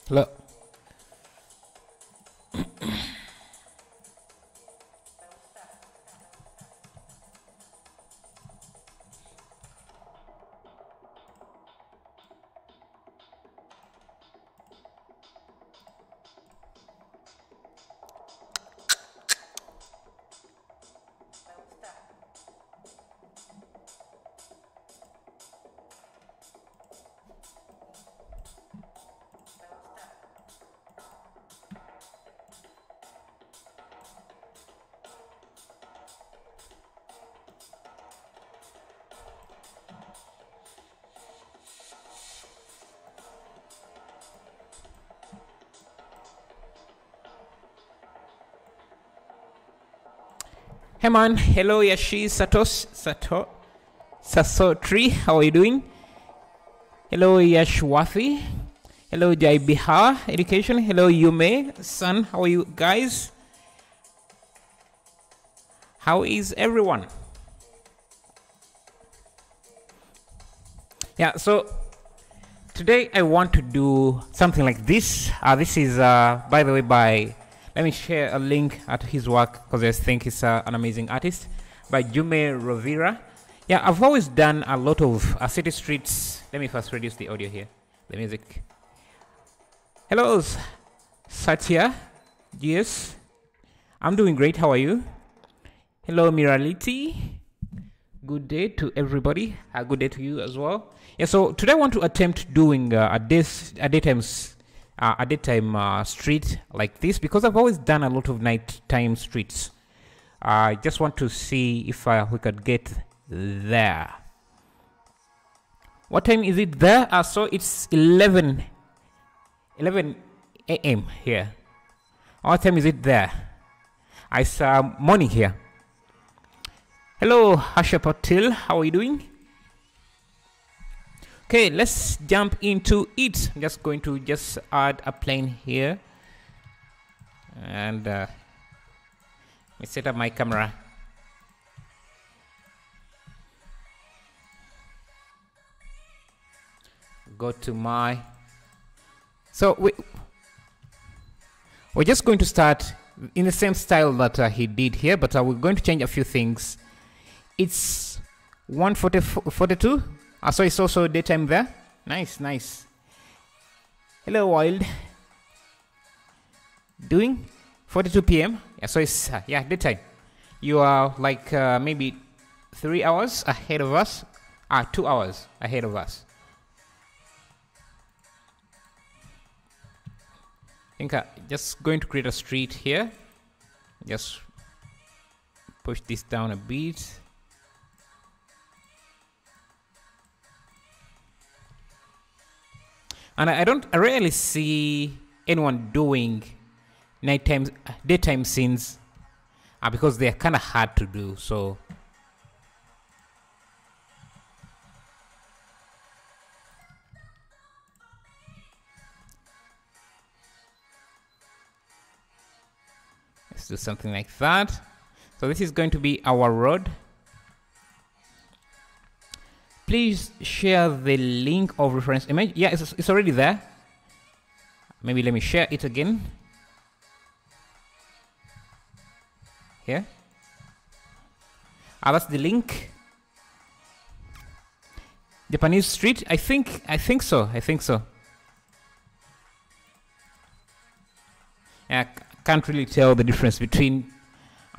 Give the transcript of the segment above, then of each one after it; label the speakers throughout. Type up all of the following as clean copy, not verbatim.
Speaker 1: Hello. Hey man, hello Yashi Sasotri, how are you doing? Hello Yashwafi, hello Jai Bihar Education, hello Yume San, how are you guys? How is everyone? Yeah, so today I want to do something like this. This is by the way let me share a link at his work because I think he's an amazing artist, by Jume Rovira. Yeah, I've always done a lot of city streets. Let me first reduce the audio here, the music. Hello, Satya. Yes, I'm doing great. How are you? Hello, Miraliti. Good day to everybody. Good day to you as well. Yeah, so today I want to attempt doing a daytime street like this, because I've always done a lot of nighttime streets. I just want to see if we could get there. What time is it there? So it's 11 a.m. here. What time is it there? It's morning here. Hello, Hasha Patil. How are you doing? Okay, let's jump into it. I'm just going to add a plane here, and let me set up my camera. Go to my. So we're just going to start in the same style that he did here, but we're going to change a few things. It's 1:42. So it's also daytime there. Nice. Hello, Wild. Doing 42 p.m. Yeah, so it's daytime. You are like maybe 3 hours ahead of us. 2 hours ahead of us. I think just going to create a street here. Just push this down a bit. And I rarely see anyone doing daytime scenes because they're kind of hard to do. So let's do something like that. So this is going to be our road. Please share the link of reference image. Yeah, it's already there. Maybe let me share it again. Here. That's the link. Japanese street. I think so. I can't really tell the difference between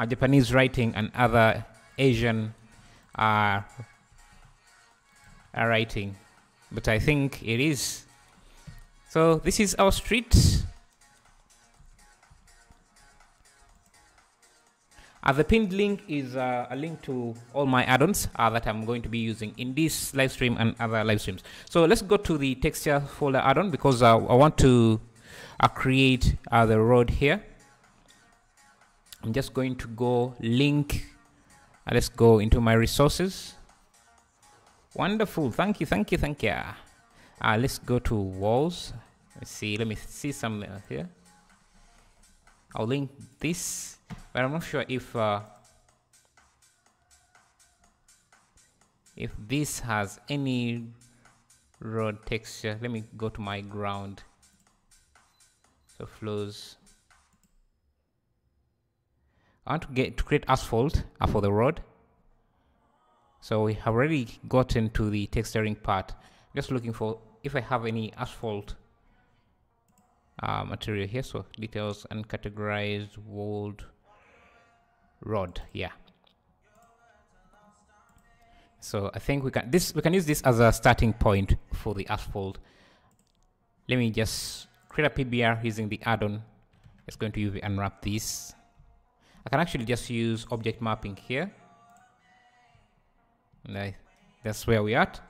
Speaker 1: Japanese writing and other Asian writing, but I think it is. So this is our street. The pinned link is a link to all my add-ons that I'm going to be using in this live stream and other live streams. So let's go to the texture folder add-on, because I want to create the road here. I'm just going to go link. Let's go into my resources. Wonderful. Thank you. Let's go to walls. Let me see some here. I'll link this, but I'm not sure if this has any road texture. Let me go to my ground. So flows. I want to create asphalt for the road. So we have already gotten to the texturing part. Just looking for if I have any asphalt material here. So details and categorized walled rod. Yeah. So I think we can use this as a starting point for the asphalt. Let me just create a PBR using the add-on. It's going to UV unwrap this. I can actually just use object mapping here. And that's where we are at.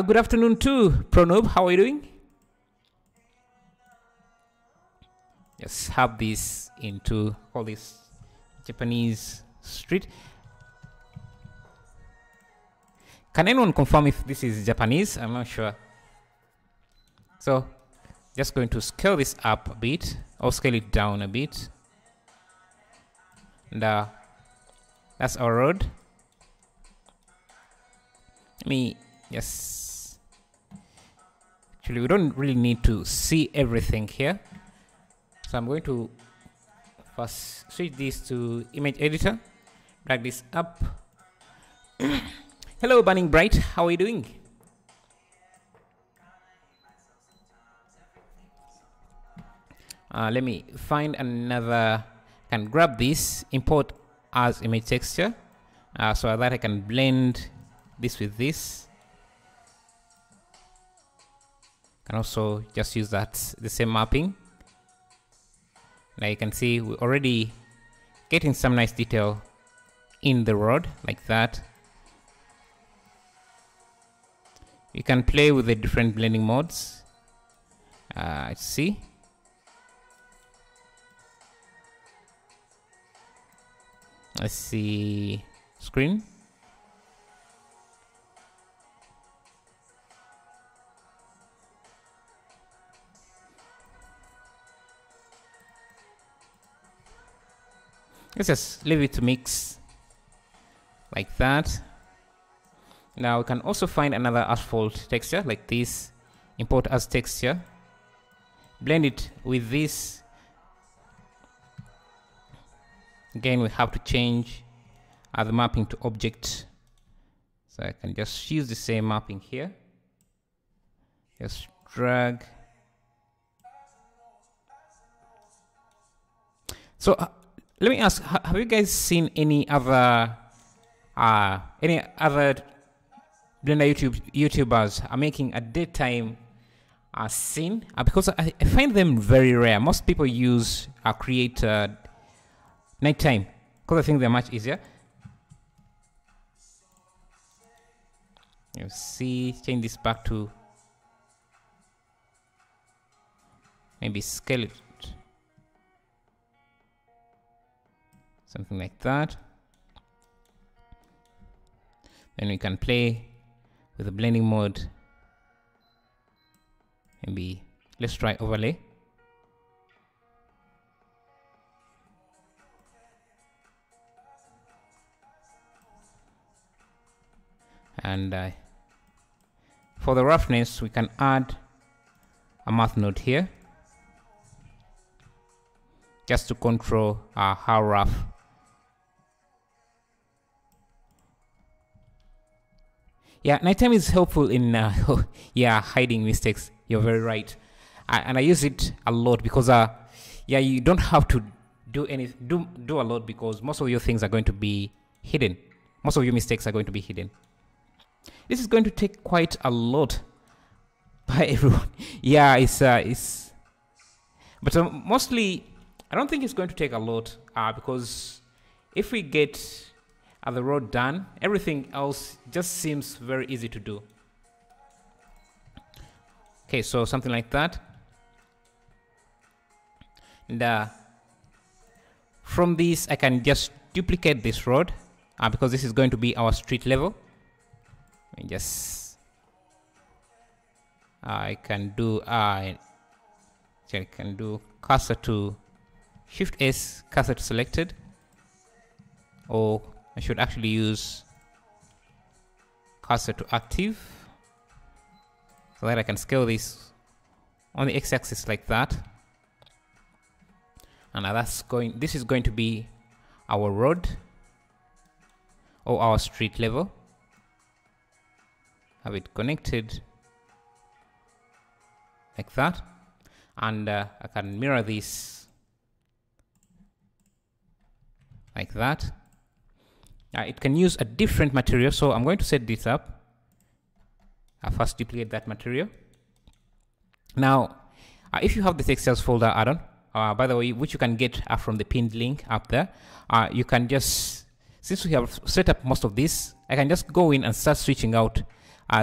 Speaker 1: Good afternoon too, Pranub. How are you doing? Just have this into all this Japanese street. Can anyone confirm if this is Japanese? I'm not sure. So just going to scale this up a bit or scale it down a bit. And that's our road. Yes. Actually, we don't really need to see everything here. So I'm going to first switch this to image editor. Drag this up. Hello, Burning Bright. How are you doing? Let me find another. I can grab this, import as image texture, so that I can blend this with this. Can also just use the same mapping. Now you can see we're already getting some nice detail in the road like that. You can play with the different blending modes. Let's see. Let's see screen. Let's just leave it to mix like that. Now we can also find another asphalt texture like this, import as texture, blend it with this. Again, we have to change the mapping to object. So I can just use the same mapping here. Just drag. So let me ask, have you guys seen any other Blender YouTubers are making a daytime scene? Because I find them very rare. Most people use create nighttime because I think they're much easier. You see, change this back to maybe scale it, something like that. Then we can play with the blending mode. Maybe let's try overlay. And for the roughness, we can add a math node here just to control how rough. Yeah, nighttime is helpful in hiding mistakes. You're very right, and I use it a lot because you don't have to do a lot because most of your things are going to be hidden. Most of your mistakes are going to be hidden. This is going to take quite a lot by everyone. Yeah, it's but mostly I don't think it's going to take a lot because if we get the road done, everything else just seems very easy to do. Okay, so something like that. And from this, I can just duplicate this road because this is going to be our street level. And just I can do cursor to Shift S, cursor to selected, or I should actually use cursor to active so that I can scale this on the x-axis like that, and this is going to be our road or our street level. Have it connected like that, and I can mirror this like that. It can use a different material, so I'm going to set this up. I first duplicate that material. Now, if you have the textures folder add-on, by the way, which you can get from the pinned link up there, you can just, since we have set up most of this, I can just go in and start switching out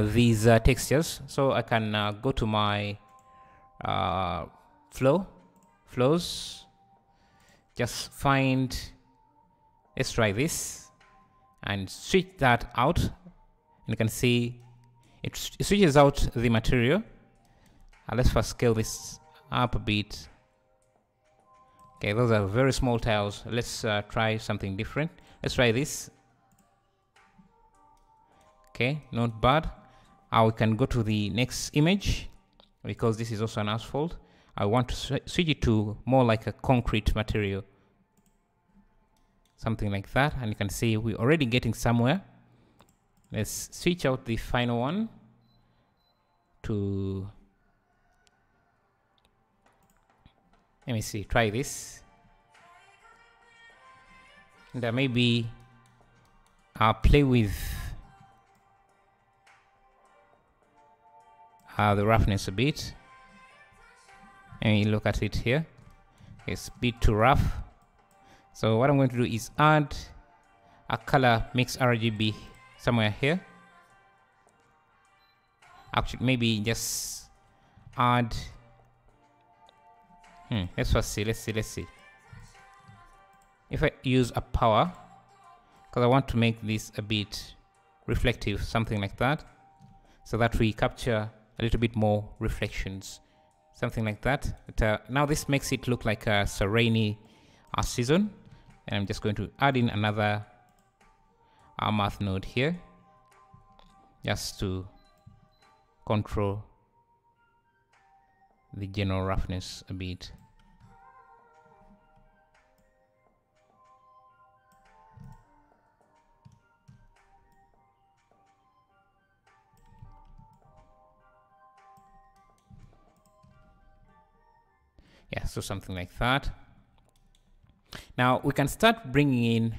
Speaker 1: these textures. So I can go to my flows, just find, let's try this, and switch that out, and you can see it switches out the material. Let's first scale this up a bit. Okay, those are very small tiles. Let's try something different. Let's try this. Okay, not bad. We can go to the next image, because this is also an asphalt. I want to switch it to more like a concrete material, something like that, and you can see we're already getting somewhere. Let's switch out the final one to, let me see, try this, and maybe I'll play with the roughness a bit. And you look at it here, it's a bit too rough. So what I'm going to do is add a color mix RGB somewhere here. Actually, maybe just add, let's first see, let's see. If I use a power, because I want to make this a bit reflective, something like that, so that we capture a little bit more reflections, something like that. But, now this makes it look like a rainy season, and I'm just going to add in another math node here, just to control the general roughness a bit. Yeah, so something like that. Now we can start bringing in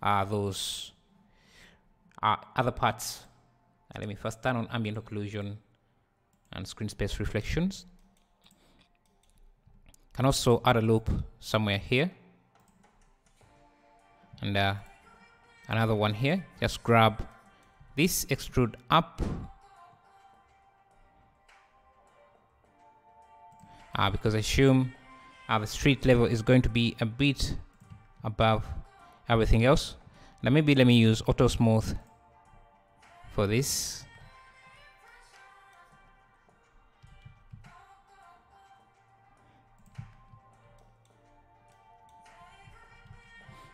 Speaker 1: those other parts. Let me first turn on ambient occlusion and screen space reflections. Can also add a loop somewhere here, and another one here. Just grab this, extrude up, because I assume the street level is going to be a bit above everything else. Now maybe let me use auto smooth for this.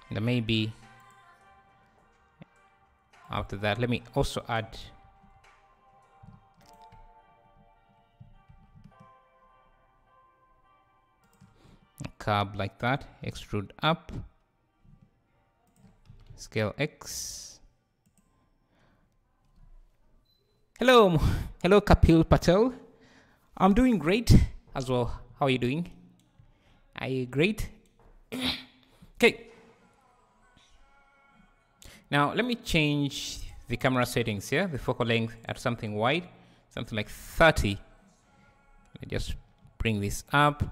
Speaker 1: And maybe after that, let me also add a curve like that, extrude up, scale X. Hello Kapil Patel. I'm doing great as well. How are you doing? Are you great? Okay. Now let me change the camera settings here, the focal length at something wide, something like 30. Let me just bring this up,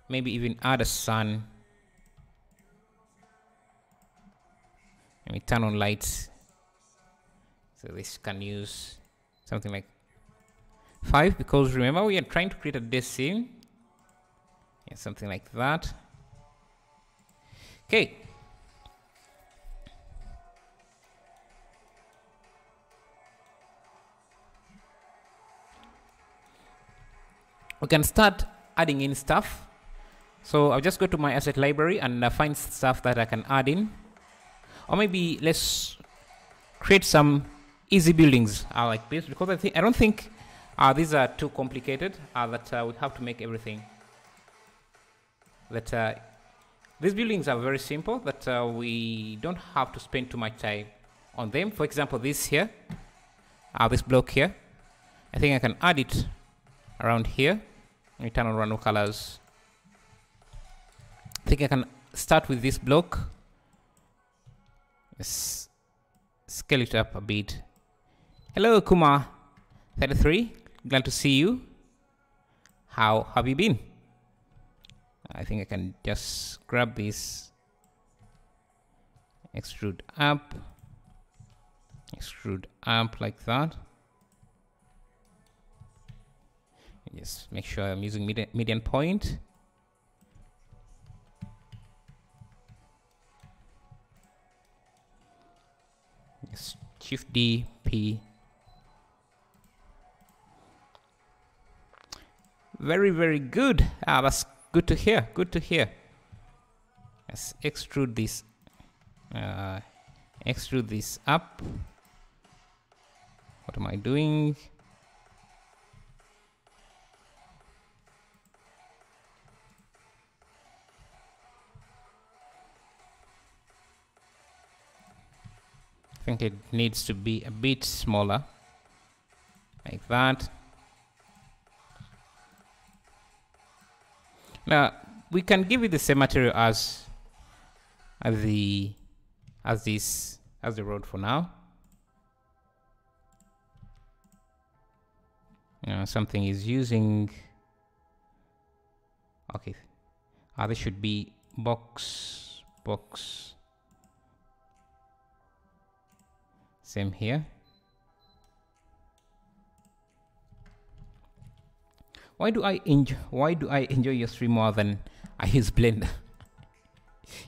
Speaker 1: maybe even add a sun. Let me turn on lights, so this can use something like 5, because remember we are trying to create a day scene. Yeah, something like that. Okay. We can start adding in stuff. So I'll just go to my asset library and find stuff that I can add in. Or maybe let's create some easy buildings like this, because I don't think These are too complicated that we have to make everything. That these buildings are very simple, that we don't have to spend too much time on them. For example, this here, this block here, I think I can add it around here. Let me turn on random colors. I think I can start with this block. Let's scale it up a bit. Hello, Kuma 33. Glad to see you. How have you been? I think I can just grab this, extrude up like that. Just make sure I'm using median point. Just Shift D, P. Very, very good. That's good to hear. Good to hear. Let's extrude this. Extrude this up. What am I doing? I think it needs to be a bit smaller, like that. Now we can give it the same material as the road for now. Something is using. Okay, this should be box. Same here. Why do I enjoy your stream more than I use Blender?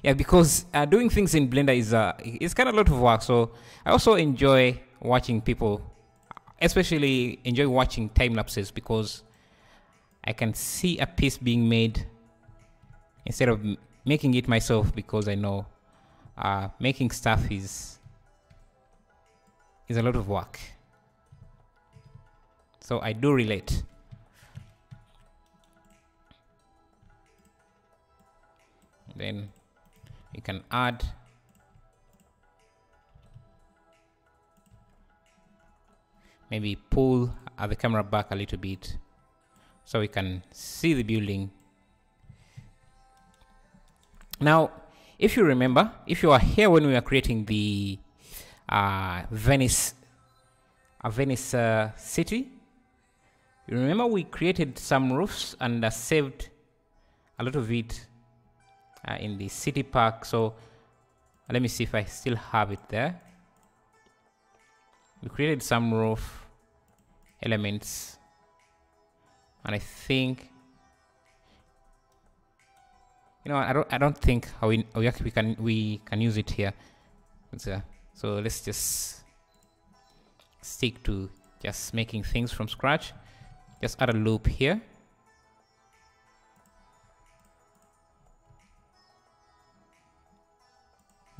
Speaker 1: Yeah, because doing things in Blender is kind of a lot of work. So I also enjoy watching people, especially enjoy watching time lapses, because I can see a piece being made instead of making it myself, because I know making stuff is a lot of work. So I do relate. Then you can add maybe pull the camera back a little bit so we can see the building. Now, if you remember, if you are here when we were creating the Venice city, you remember we created some roofs and saved a lot of it in the city park. So let me see if I still have it there. We created some roof elements, and I think, I don't think how we can use it here. So let's just stick to just making things from scratch. Just add a loop here.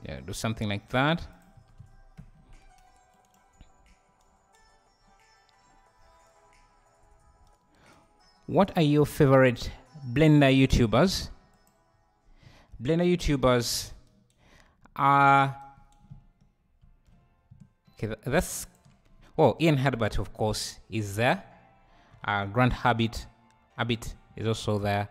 Speaker 1: Yeah, do something like that. What are your favorite Blender YouTubers? Blender YouTubers are... Okay, that's... Oh, Ian Herbert, of course, is there. Grant Abbott is also there.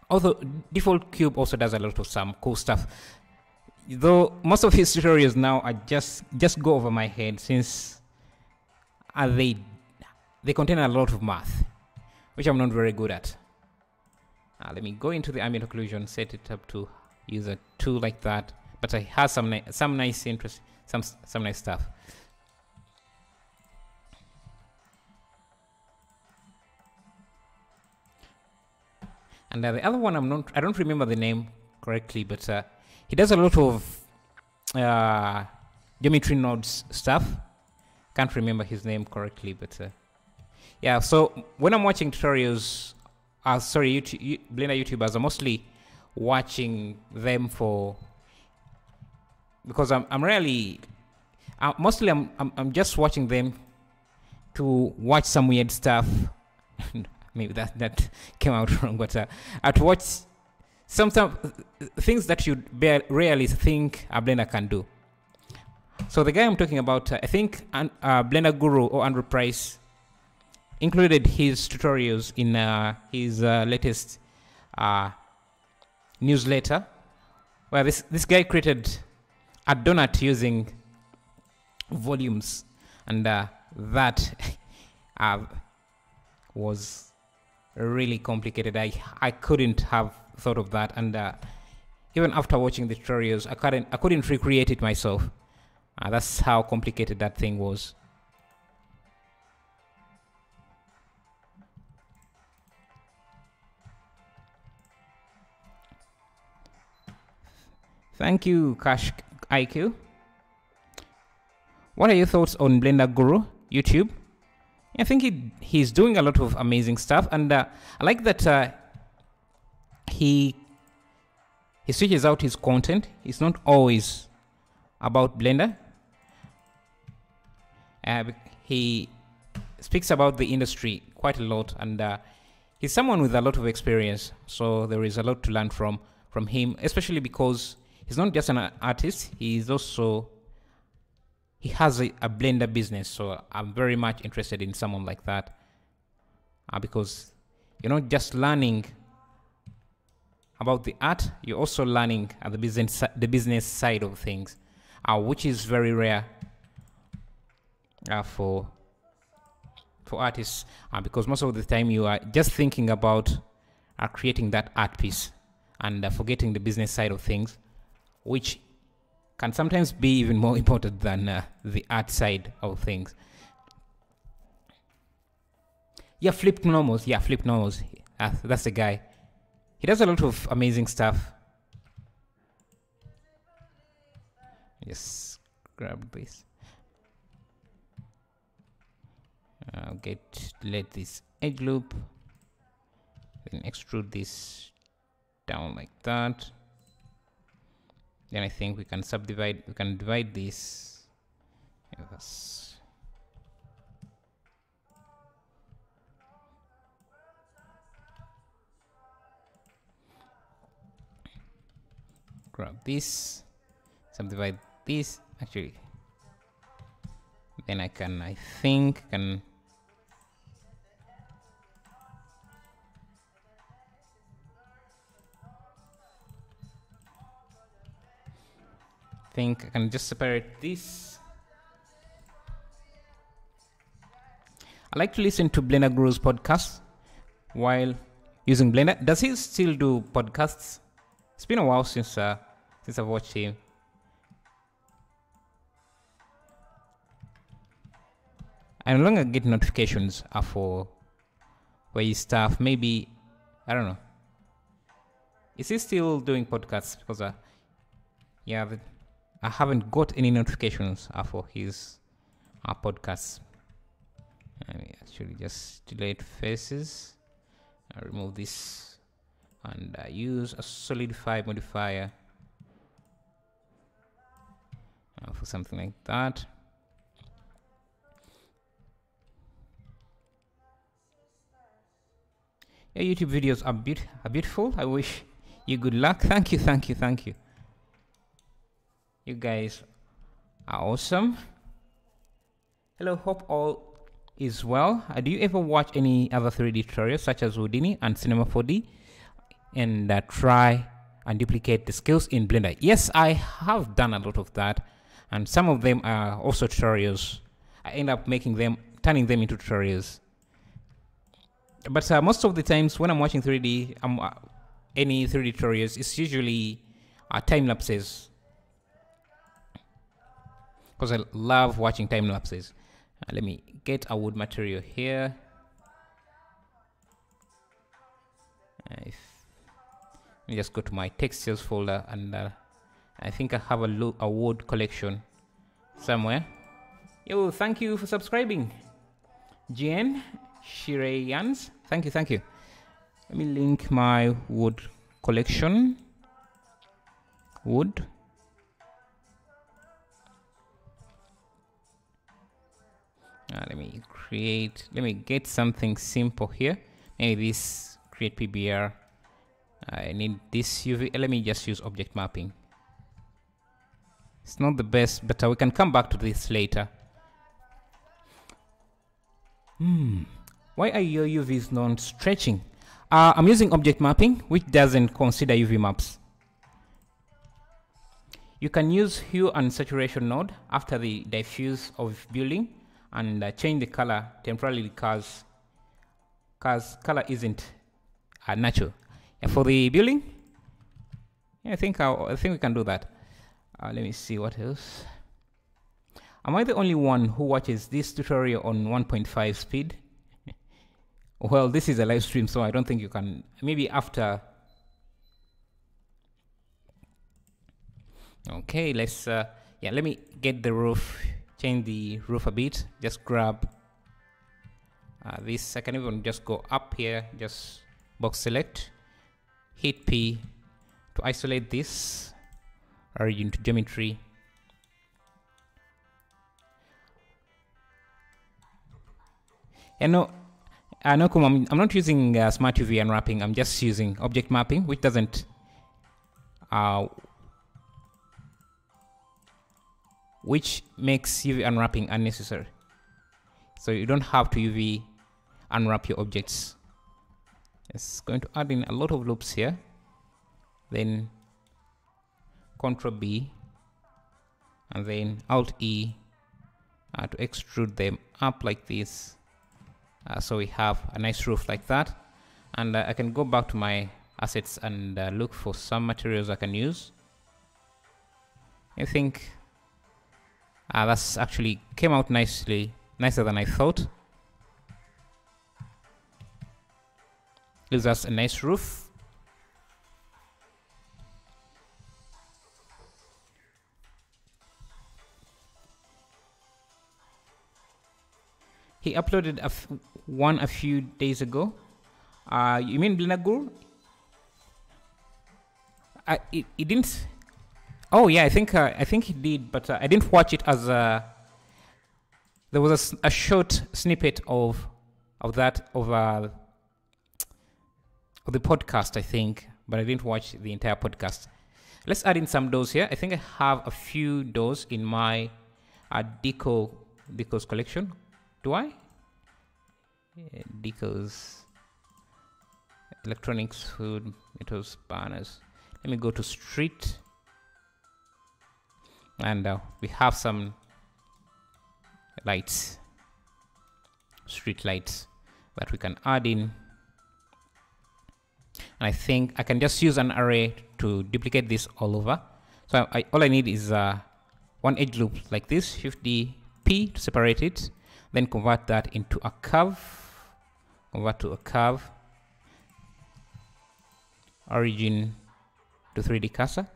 Speaker 1: Although Default Cube also does a lot of some cool stuff, though most of his tutorials now are just go over my head, since they contain a lot of math, which I'm not very good at. Let me go into the ambient occlusion, set it up to use a tool like that, but I have some nice interest, some nice stuff. And the other one I don't remember the name correctly, but he does a lot of geometry nodes stuff. Can't remember his name correctly, but yeah. So when I'm watching tutorials, Blender YouTubers, I'm mostly watching them because I'm Mostly I'm just watching them to watch some weird stuff. Maybe that came out wrong, but to watch some things that you rarely think a Blender can do. So the guy I'm talking about, I think Blender Guru or Andrew Price included his tutorials in his latest newsletter, where this guy created a donut using volumes, and that was really complicated. I couldn't have thought of that, and even after watching the tutorials, I couldn't recreate it myself. That's how complicated that thing was. Thank you, Cash IQ. What are your thoughts on Blender Guru YouTube? I think he's doing a lot of amazing stuff, and I like that he switches out his content. It's not always about Blender. He speaks about the industry quite a lot, and he's someone with a lot of experience, so there is a lot to learn from him, especially because he's not just an artist, he has a Blender business. So I'm very much interested in someone like that, because you're not just learning about the art, you're also learning the business side of things, which is very rare for artists, because most of the time you are just thinking about creating that art piece and forgetting the business side of things, which can sometimes be even more important than the art side of things. Yeah, Flip Normals. Yeah, Flip Normals. That's the guy. He does a lot of amazing stuff. Just grab this. Let this edge loop. Then extrude this down like that. Then I think we can subdivide. We can divide this. Yes. Grab this. Subdivide this. Actually, then I think I can just separate this. I like to listen to Blender Guru's podcast while using Blender. Does he still do podcasts? It's been a while since I've watched him. I no longer get notifications for his stuff. Maybe, I don't know. Is he still doing podcasts? Because I haven't got any notifications for his podcasts. Let me actually just delete faces. I remove this and use a solidify modifier for something like that. Your YouTube videos are beautiful. I wish you good luck. Thank you. You guys are awesome. Hello, hope all is well. Do you ever watch any other 3D tutorials such as Houdini and Cinema 4D and try and duplicate the skills in Blender? Yes, I have done a lot of that, and some of them are also tutorials. I end up turning them into tutorials. But most of the times when I'm watching 3D, any 3D tutorials, it's usually time lapses, because I love watching time lapses. Let me get a wood material here. Let me just go to my textures folder, and I think I have a wood collection somewhere. Yo, thank you for subscribing, Jen Shireyans. Thank you. Let me link my wood collection. Wood. Let me get something simple here. Maybe this create PBR. I need this UV. Let me just use object mapping. It's not the best, but we can come back to this later. Why are your UVs not stretching? I'm using object mapping, which doesn't consider UV maps. You can use hue and saturation node after the diffuse of building and change the color temporarily because color isn't natural. And for the building, yeah, I think we can do that. Let me see what else. Am I the only one who watches this tutorial on 1.5 speed? Well, this is a live stream, so I don't think you can. Maybe after. Okay, let's let me get the roof, change the roof a bit. Just grab this. I can even just go up here, just box select, hit P to isolate this origin to geometry. And no, I'm not using smart UV unwrapping. I'm just using object mapping, which doesn't which makes UV unwrapping unnecessary. So you don't have to UV unwrap your objects. It's going to add in a lot of loops here. Then Ctrl B and then Alt E to extrude them up like this. So we have a nice roof like that. And I can go back to my assets and look for some materials I can use. I think that's actually came out nicer than I thought. Gives us a nice roof. He uploaded one a few days ago. You mean Blender Guru? It didn't. Oh yeah, I think he did, but I didn't watch it as there was a short snippet of the podcast, I think, but I didn't watch the entire podcast. Let's add in some doors here. I think I have a few doors in my decos collection. Do I? Yeah, decos, electronics, food, metals, banners. Let me go to street. And we have some lights, street lights that we can add in. And I think I can just use an array to duplicate this all over. So all I need is one edge loop like this, Shift D P to separate it, then convert that into a curve, convert to a curve, origin to 3D cursor.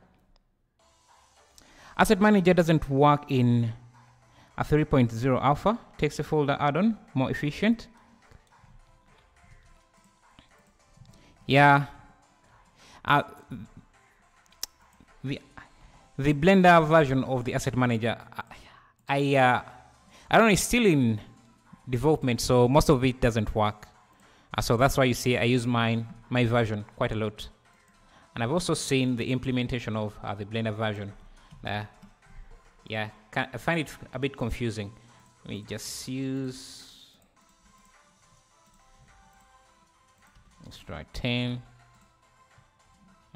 Speaker 1: Asset Manager doesn't work in a 3.0 alpha. Takes a folder add-on, more efficient. Yeah. The Blender version of the Asset Manager, I don't know, it's still in development, so most of it doesn't work. So that's why you see I use my version quite a lot. And I've also seen the implementation of the Blender version. Yeah, I find it a bit confusing. Let me just use. Let's try 10.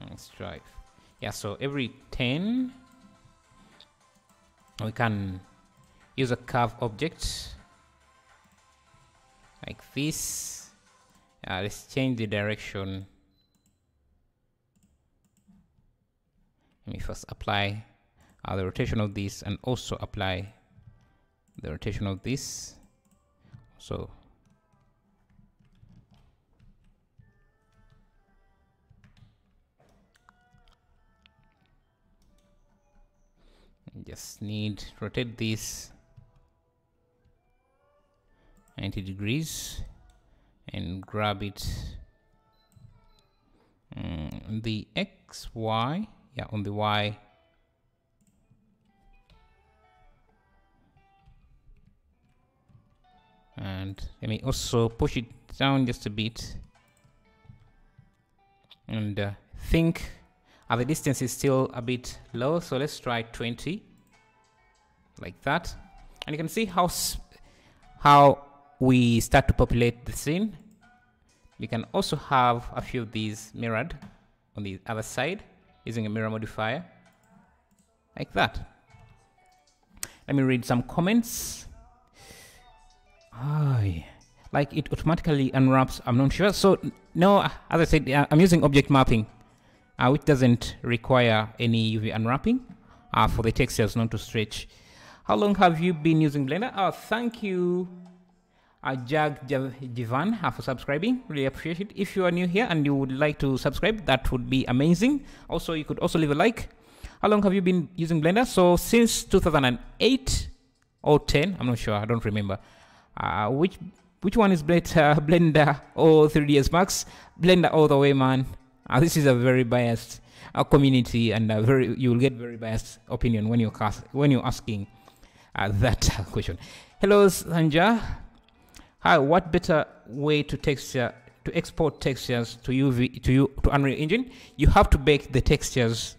Speaker 1: Let's try. Yeah, so every 10, we can use a curve object like this. Let's change the direction. Let me first apply the rotation of this and also apply the rotation of this. So just need to rotate this 90 degrees and grab it the X, Y, yeah, on the Y. And let me also push it down just a bit. And think the distance is still a bit low, so let's try 20, like that. And you can see how we start to populate the scene. You can also have a few of these mirrored on the other side using a mirror modifier, like that. Let me read some comments. Like it automatically unwraps, I'm not sure. So no, as I said, I'm using object mapping, which doesn't require any UV unwrapping for the textures not to stretch. How long have you been using Blender? Thank you, Jivan, for subscribing. Really appreciate it. If you are new here and you would like to subscribe, that would be amazing. Also, you could also leave a like. How long have you been using Blender? So since 2008 or 10, I'm not sure, I don't remember. Which one is Blender or 3ds Max? Blender all the way, man. This is a very biased community, and you will get very biased opinion when you're asking that question. Hello, Sanja. Hi. What better way to export textures to Unreal Engine? You have to bake the textures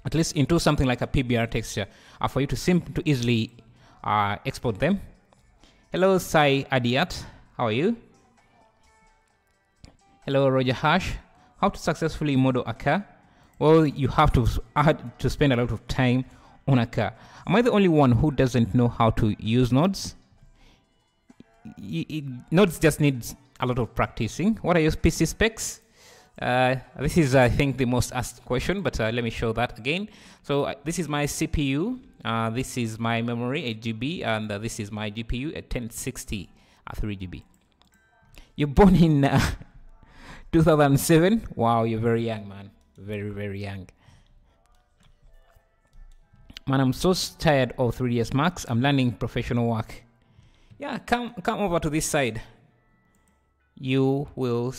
Speaker 1: at least into something like a PBR texture for you to easily export them. Hello, Sai Adiat. How are you? Hello, Roger Hash. How to successfully model a car? Well, you have to spend a lot of time on a car. Am I the only one who doesn't know how to use nodes? Nodes just need a lot of practicing. What are your PC specs? This is, I think, the most asked question, but let me show that again. So this is my CPU. This is my memory, 8 GB, and this is my GPU at 1060, 3 GB. You're born in 2007. Wow, you're very young, man. Very, very young. Man, I'm so tired of 3ds Max. I'm learning professional work. Yeah, come over to this side. You will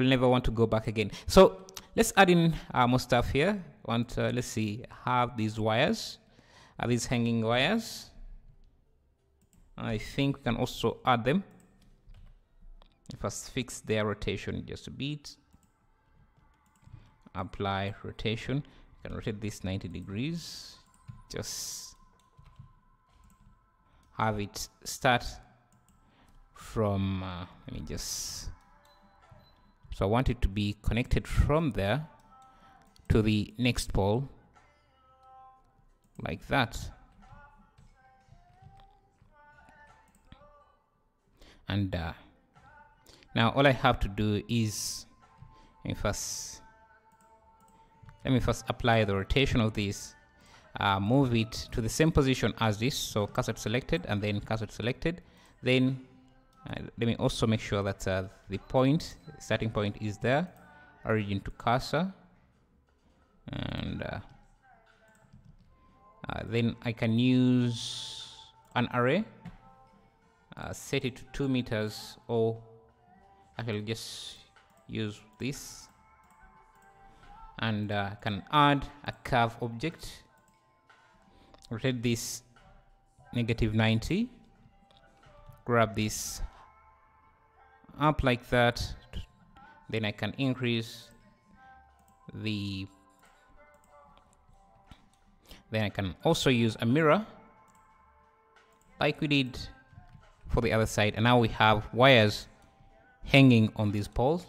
Speaker 1: never want to go back again. So let's add in more stuff here. Let's see, have these wires, these hanging wires. I think we can also add them. First, fix their rotation just a bit. Apply rotation. You can rotate this 90 degrees. Just have it start from let me just, so I want it to be connected from there to the next pole, like that. And now all I have to do is let me first apply the rotation of this, move it to the same position as this. So cursor selected and then cursor selected. Then let me also make sure that the starting point is there, origin to cursor, and then I can use an array, set it to 2 meters, or I can just use this, and can add a curve object, rotate this -90, grab this up like that, then I can increase then I can also use a mirror like we did for the other side, and now we have wires hanging on these poles.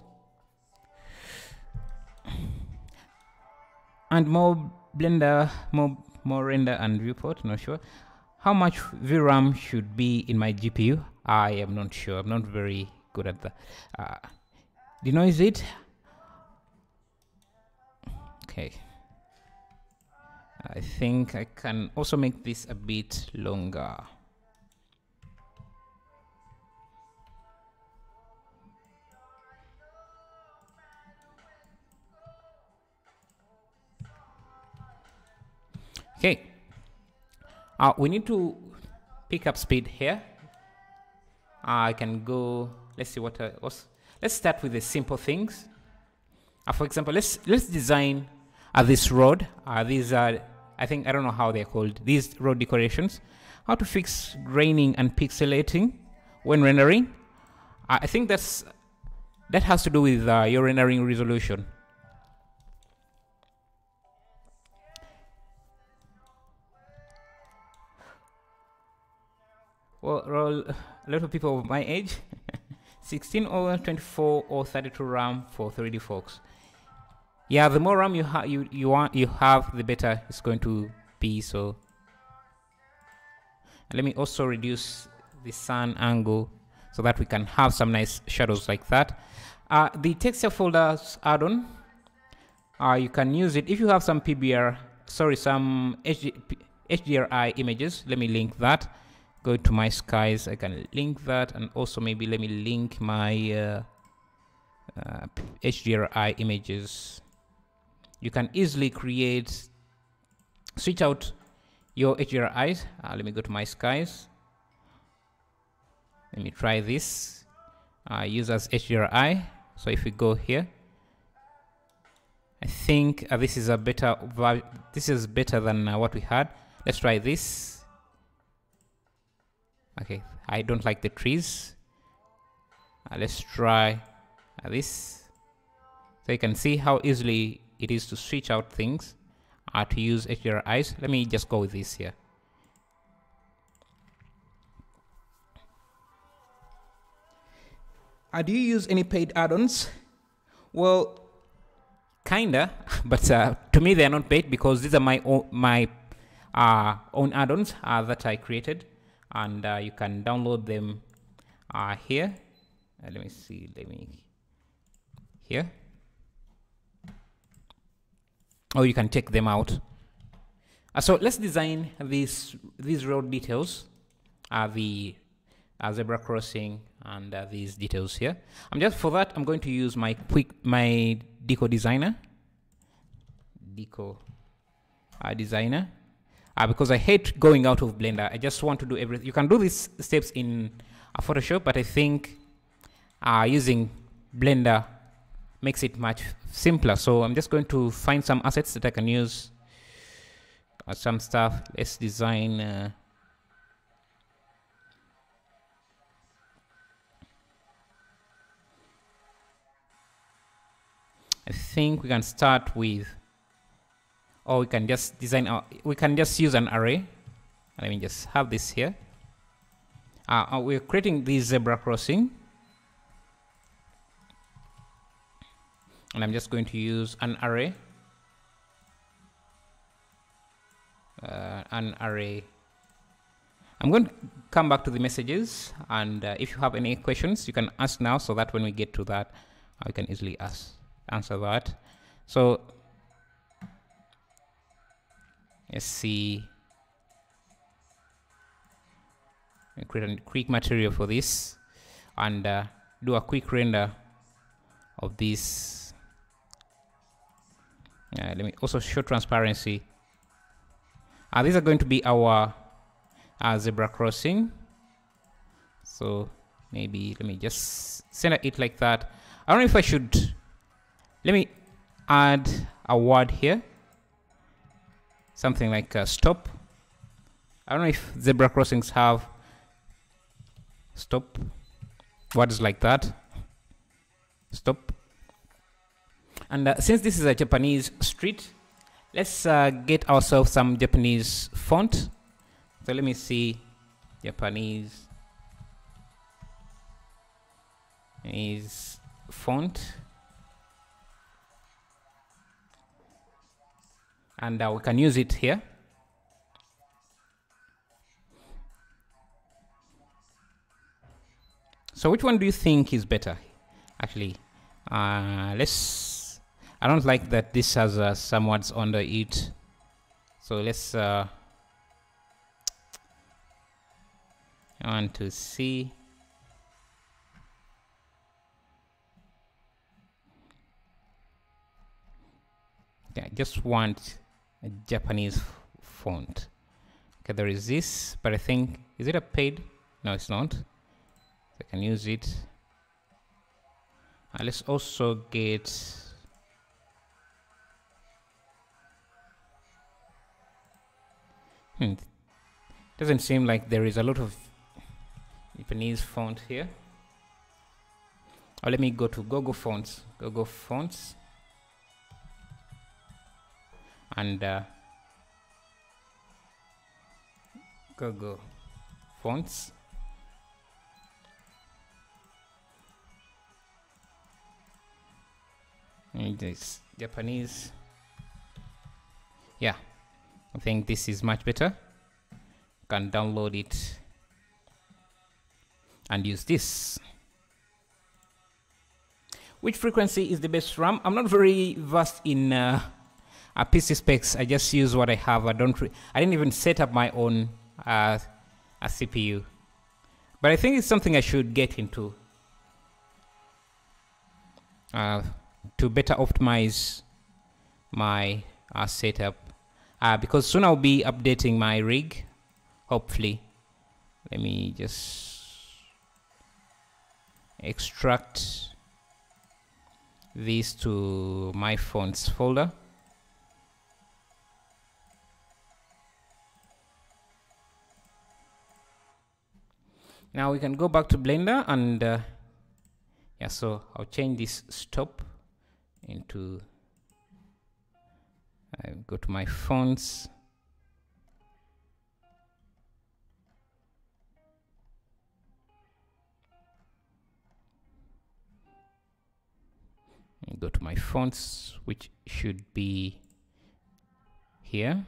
Speaker 1: And more Blender, more render and viewport, not sure. How much VRAM should be in my GPU? I am not sure. I'm not very good at that. Denoise it. Okay. I think I can also make this a bit longer. Okay. We need to pick up speed here. I can go, let's see what let's start with the simple things. For example, let's design this road. These are, I don't know how they're called, these road decorations. How to fix graining and pixelating when rendering. I think that has to do with your rendering resolution. Well, a lot of people of my age, 16 or 24 or 32 RAM for 3D folks. Yeah, the more RAM you have, the better it's going to be. So let me also reduce the sun angle so that we can have some nice shadows like that. The texture folders add-on, you can use it if you have some some HDRI images. Let me link that. Go to my skies, I can link that, and also maybe let me link my HDRI images. You can easily switch out your HDRIs. Let me go to my skies. Let me try this. Use as HDRI. So if we go here, I think this is a better this is better than what we had. Let's try this. Okay, I don't like the trees. Let's try this. So you can see how easily it is to switch out things, to use HDRIs. Let me just go with this here. Do you use any paid add-ons? Well, kinda, but to me they are not paid because these are my own add-ons that I created, and you can download them here. Let me see. Here. Or you can check them out. So let's design these road details, the zebra crossing, and these details here. For that I'm going to use my deco designer, because I hate going out of Blender. I just want to do everything. You can do these steps in Photoshop, but I think using Blender makes it much simpler. So I'm just going to find some assets that I can use. Some stuff. Let's design. I think we can start with, or we can just design. We can just use an array. Let me just have this here. We're creating this zebra crossing, and I'm just going to use an array. I'm going to come back to the messages, and if you have any questions, you can ask now, so that when we get to that, I can easily answer that. So let's see. Create a quick material for this, and do a quick render of this. Let me also show transparency. These are going to be our zebra crossing. So maybe let me just center it like that. I don't know if I should. Let me add a word here, something like stop. I don't know if zebra crossings have stop words like that. Stop. And since this is a Japanese street, let's get ourselves some Japanese font. So let me see Japanese font, and we can use it here. So which one do you think is better? Actually, I don't like that this has some words under it. So let's I want to see. Okay, I just want a Japanese font. Okay, there is this, but I think, is it a paid? No, it's not. So I can use it. Let's also get doesn't seem like there is a lot of Japanese font here. Or let me go to Google Fonts. Google Fonts. And Google Fonts. And this Japanese. Yeah, I think this is much better. You can download it and use this. Which frequency is the best RAM? I'm not very versed in PC specs. I just use what I have. I didn't even set up my own a CPU, but I think it's something I should get into to better optimize my setup, because soon I'll be updating my rig, hopefully. Let me just extract this to my fonts folder. Now we can go back to Blender and yeah, so I'll change this stop into, go to my fonts. And go to my fonts, which should be here.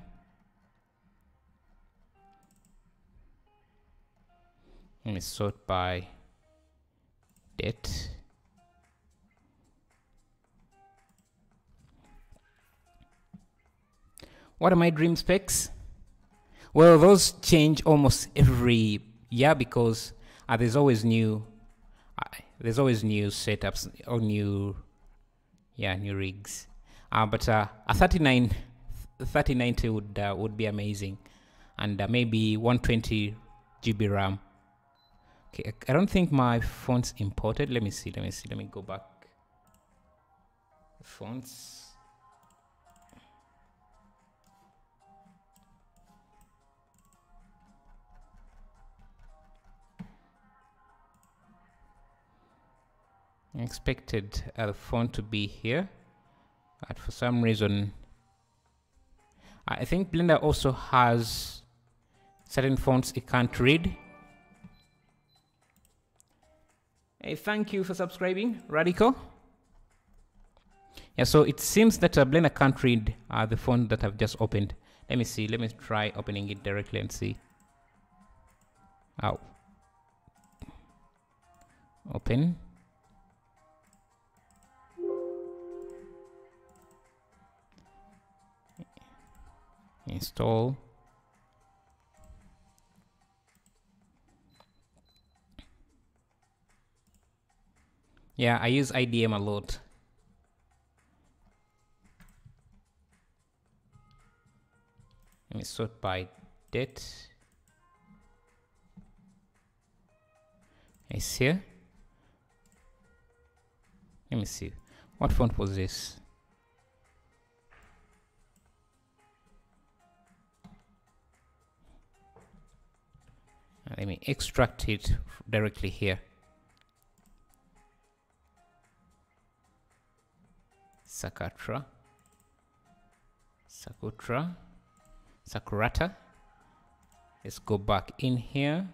Speaker 1: Let me sort by date. What are my dream specs? Well, those change almost every year because there's always new setups or new rigs. But a 3090 would be amazing, and maybe 120 GB RAM. Okay, I don't think my fonts imported. Let me see. Let me go back. Fonts. I expected the font to be here, but for some reason, I think Blender also has certain fonts it can't read. Hey, thank you for subscribing, Radical. Yeah, so it seems that Blender can't read the font that I've just opened. Let me see. Let me try opening it directly and see. Oh. Open. Install. Yeah, I use IDM a lot. Let me sort by date. It's here. Let me see. What font was this? Let me extract it directly here. Sakurata. Let's go back in here.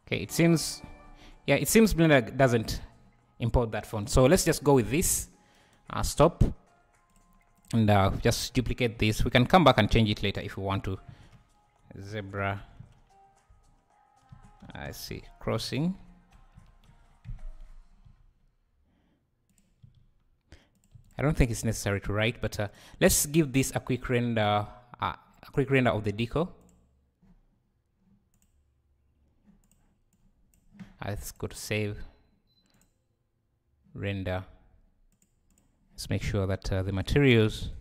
Speaker 1: Okay, it seems Blender doesn't import that font. So let's just go with this. Stop. And just duplicate this. We can come back and change it later if we want to. Zebra. I see. Crossing. I don't think it's necessary to write, but let's give this a quick render. A quick render of the decal. Let's go to save. Render. Let's make sure that the materials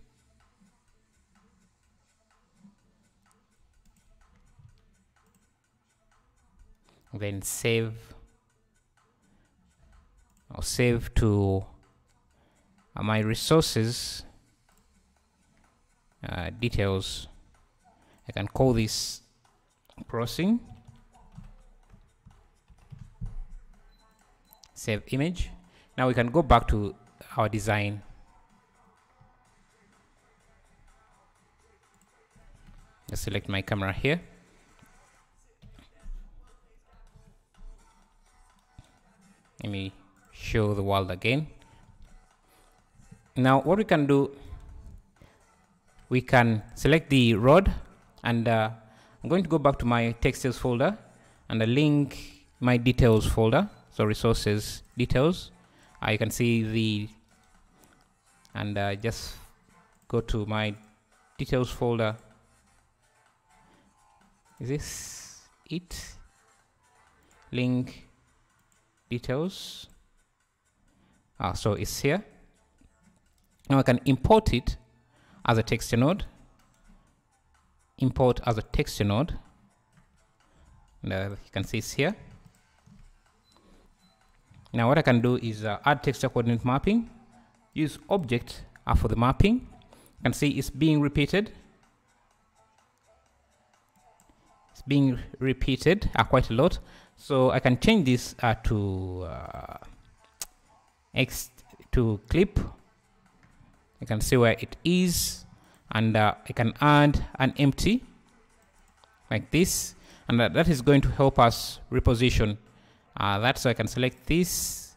Speaker 1: then save. I'll save to my resources, details. I can call this crossing. Save image. Now we can go back to our design. Just select my camera here. Let me show the world again. Now what we can do, we can select the rod, and I'm going to go back to my textures folder and link my details folder. So resources, details. You can see the, and just go to my details folder. Is this it? Link details. So it's here. Now I can import it as a texture node. Import as a texture node. And you can see it's here. Now what I can do is add texture coordinate mapping. Use object for the mapping. You can see it's being repeated. It's being repeated quite a lot. So I can change this to X to clip. You can see where it is, and I can add an empty like this, and that is going to help us reposition that. So I can select this,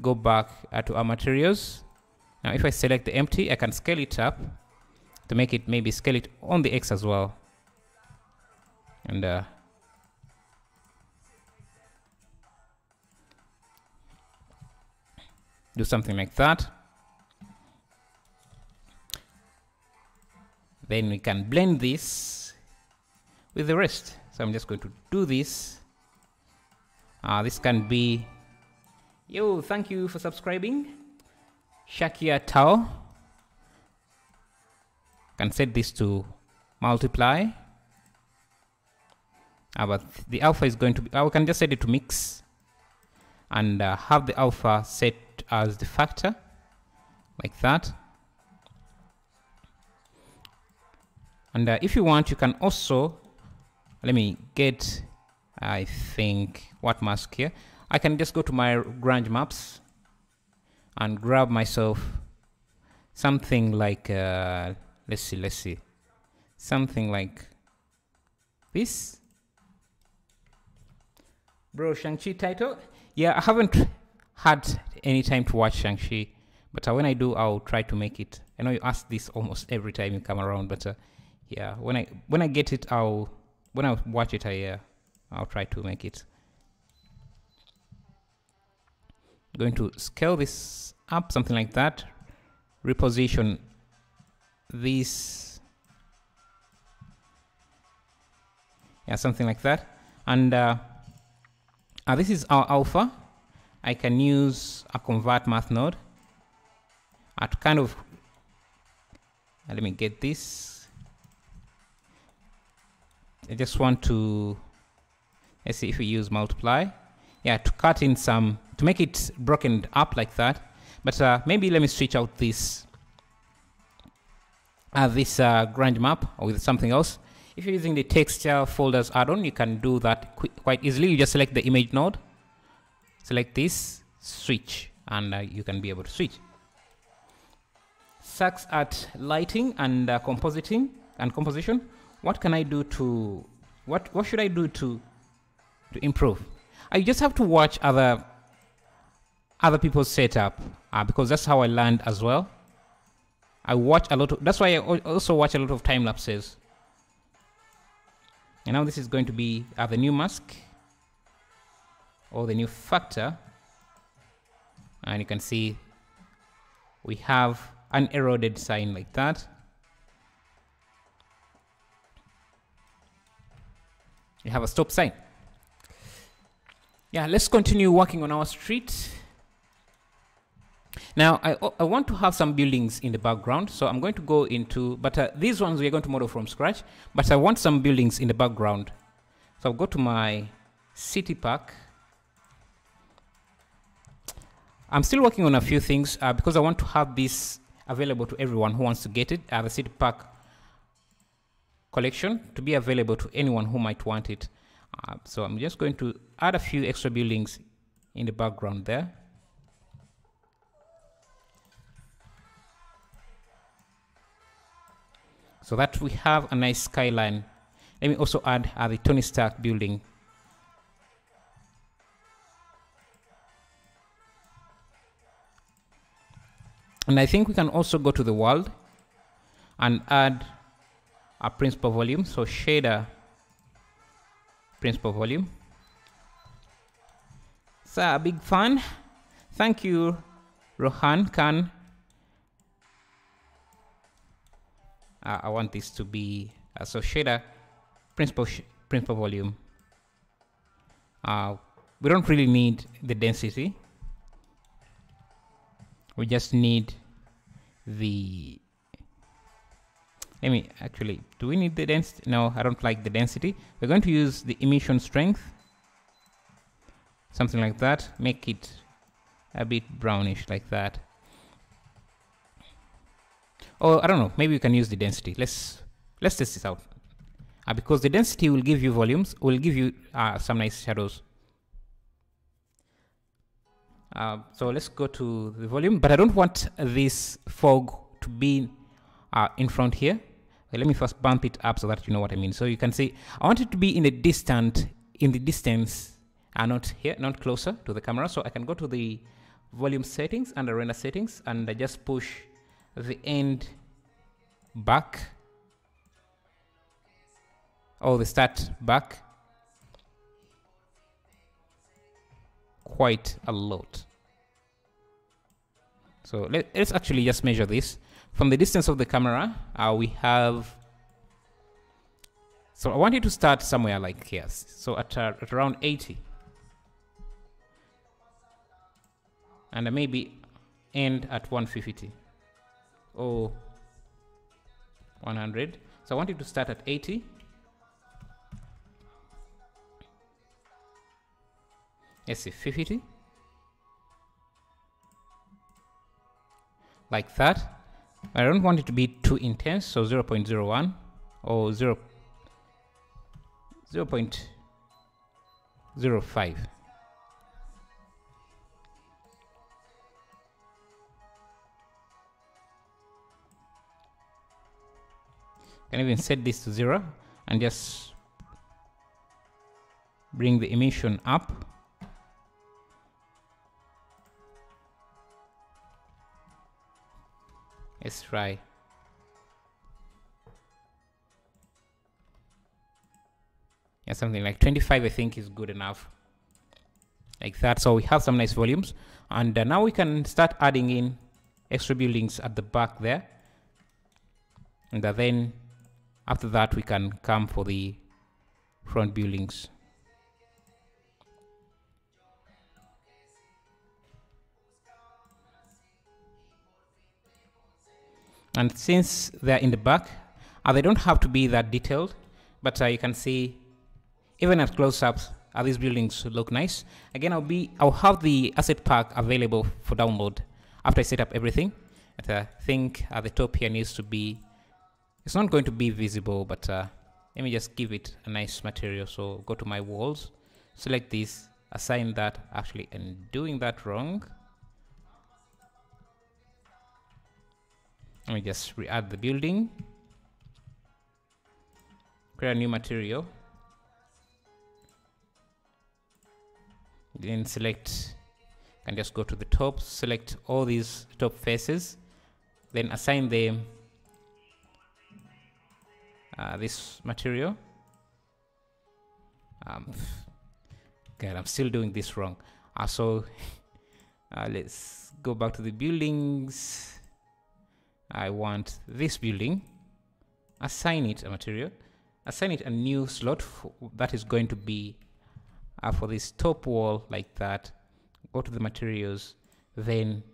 Speaker 1: go back to our materials. Now if I select the empty, I can scale it up to make it, maybe scale it on the X as well, and do something like that. Then we can blend this with the rest. So I'm just going to do this. This can be, yo, thank you for subscribing, Shakia Tao. Can set this to multiply. But the alpha is going to be, we can just set it to mix, and have the alpha set as the factor, like that. And if you want, you can also, let me get, I think, what mask here. I can just go to my grunge maps and grab myself something like, let's see, something like this. Bro, Shang-Chi title? Yeah, I haven't had any time to watch Shang-Chi, but when I do, I'll try to make it. I know you ask this almost every time you come around, but yeah, when I get it, when I watch it, I'll try to make it. I'm going to scale this up, something like that. Reposition this, yeah, something like that. And this is our alpha. I can use a convert math node to kind of, let me get this. I just want to, let's see if we use multiply. Yeah, to cut in some, to make it broken up like that. But maybe let me switch out this grunge map with something else. If you're using the texture folders add-on, you can do that quite easily. You just select the image node, select this, switch, and you can be able to switch. Sucks at lighting and compositing and composition. What can I do to, what should I do to improve? I just have to watch other people's setup, because that's how I learned as well. I watch a lot of, that's why I also watch a lot of time lapses. And now this is going to be the new mask or the new factor, and you can see we have an eroded sign like that. You have a stop sign. Yeah, let's continue working on our street. Now, I want to have some buildings in the background, so I'm going to go into, but these ones we're going to model from scratch, but I want some buildings in the background. So I'll go to my city park. I'm still working on a few things because I want to have this available to everyone who wants to get it. The city pack collection to be available to anyone who might want it. So I'm just going to add a few extra buildings in the background there. So that we have a nice skyline. Let me also add the Tony Stark building. And I think we can also go to the world and add a principal volume. So shader principal volume. So a big fan. Thank you, Rohan Khan. I want this to be so shader principal volume. We don't really need the density. We just need the, let me actually, do we need the density? No, I don't like the density. We're going to use the emission strength, something like that. Make it a bit brownish like that. Or I don't know, maybe we can use the density. Let's test this out. Because the density will give you volumes, will give you some nice shadows. So let's go to the volume, but I don't want this fog to be in front here. Let me first bump it up so that you know what I mean. So you can see I want it to be in the distance, not here, not closer to the camera. So I can go to the volume settings and the render settings, and I just push the end back, or the start back quite a lot. So let's actually just measure this from the distance of the camera. We have, so I want you to start somewhere like here, so at around 80, and maybe end at 150 or 100. So I want you to start at 80. Let's see, 50, like that. I don't want it to be too intense, so 0.01 or 0.05. Can even set this to 0 and just bring the emission up. Let's try. Yeah, something like 25 I think is good enough. Like that. So we have some nice volumes, and now we can start adding in extra buildings at the back there, and then after that we can come for the front buildings. And since they're in the back, they don't have to be that detailed, but you can see even at close-ups, these buildings look nice. Again, I'll have the asset pack available for download after I set up everything. But I think the top here needs to be, it's not going to be visible, but let me just give it a nice material. So go to my walls, select this, assign that. Actually, I'm doing that wrong. Let me just re-add the building, create a new material, then select, and just go to the top, select all these top faces, then assign them this material. God, I'm still doing this wrong. So let's go back to the buildings. I want this building, assign it a material, assign it a new slot that is going to be for this top wall like that. Go to the materials, then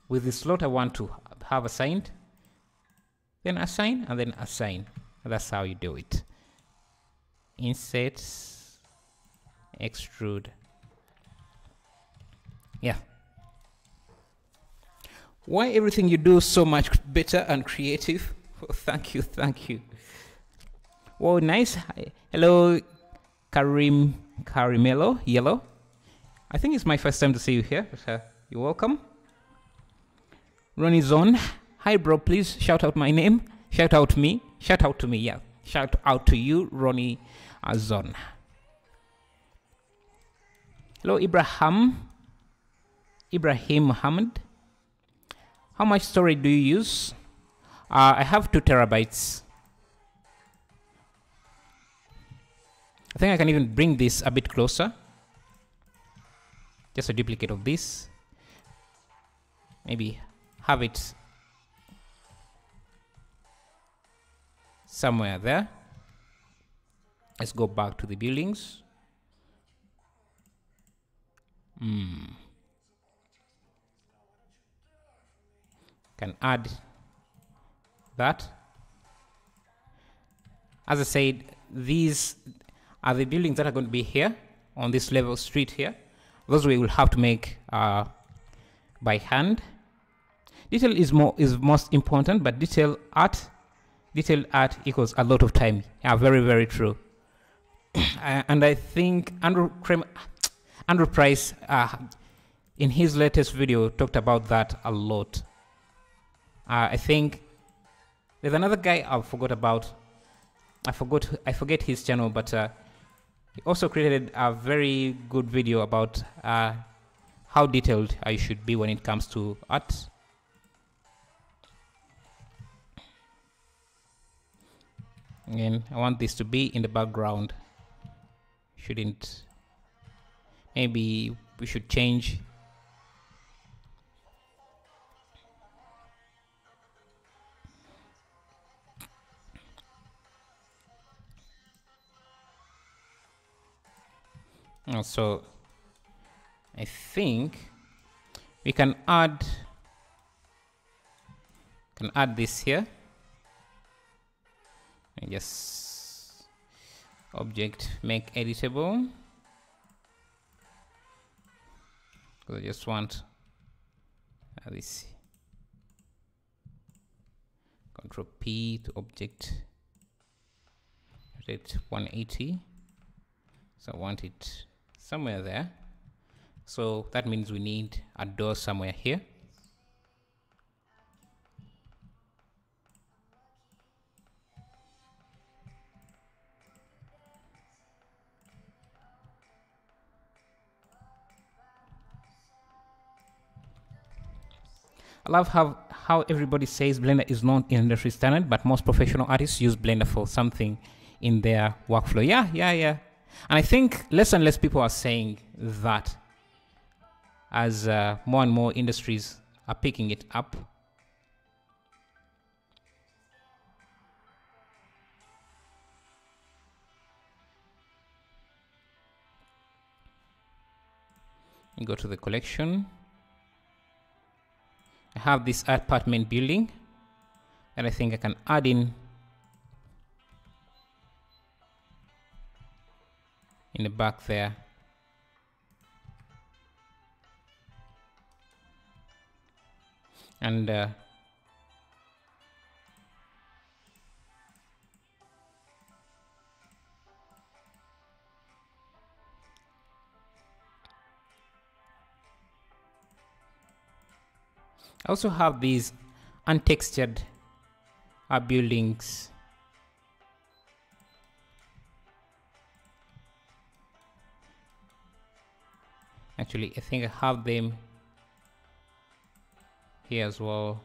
Speaker 1: with the slot I want to have assigned, then assign and then assign. That's how you do it. Insert, extrude. Yeah, Why everything you do so much better and creative? Oh, thank you, thank you. Whoa, nice. Hi. Hello, Carimelo, Yellow. I think it's my first time to see you here, but you're welcome. Ronnie Zone. Hi, bro, please shout out my name. Shout out me. Shout out to me, yeah. Shout out to you, Ronnie Zone. Hello, Ibrahim Muhammad. How much storage do you use? I have 2 terabytes. I think I can even bring this a bit closer. Just a duplicate of this. Maybe have it somewhere there. Let's go back to the buildings. Can add that. As I said, these are the buildings that are going to be here on this level street here. Those we will have to make by hand. Detail is most important, but detailed art equals a lot of time. Yeah, very, very true. And I think Andrew Price in his latest video talked about that a lot. I think there's another guy I forget his channel, but he also created a very good video about how detailed I should be when it comes to art. Again, I want this to be in the background. Shouldn't. Maybe we should change. So I think we can add this here. And just object make editable. Because I just want this. Control P to object. Rotate 180. So I want it somewhere there. So that means we need a door somewhere here. I love how everybody says Blender is not industry standard, but most professional artists use Blender for something in their workflow. Yeah. And I think less and less people are saying that as more and more industries are picking it up. You go to the collection. I have this apartment building and I think I can add in the back there. And I also have these untextured buildings. Actually, I think I have them here as well.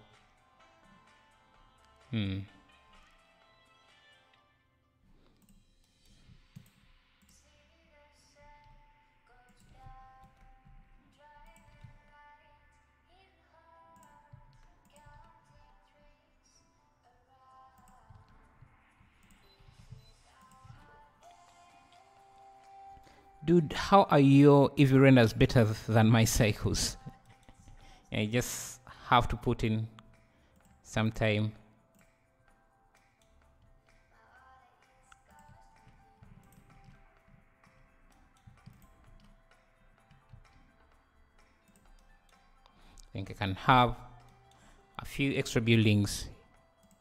Speaker 1: Dude, how are your EV renders better than my cycles? I just have to put in some time. I think I can have a few extra buildings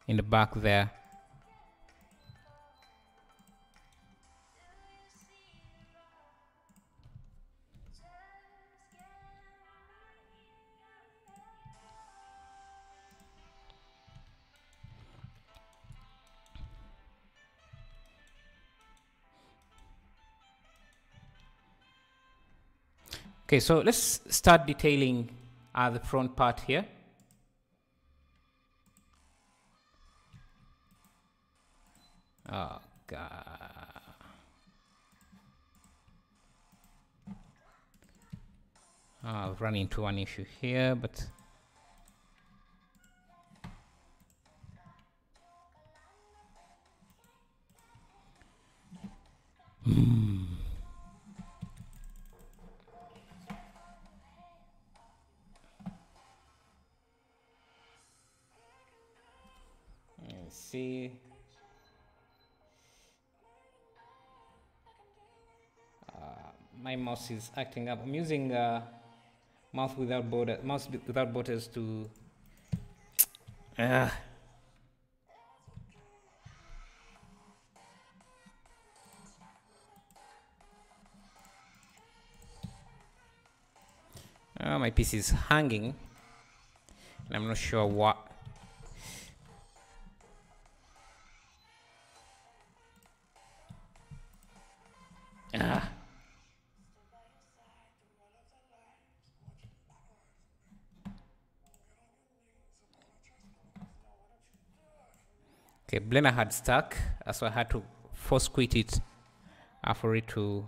Speaker 1: in the back there. Okay, so let's start detailing the front part here. Oh God. I've run into one issue here, but let's see. My mouse is acting up. I'm using mouse without borders to my PC is hanging and I'm not sure what. Okay, Blender had stuck, so I had to force quit it for it to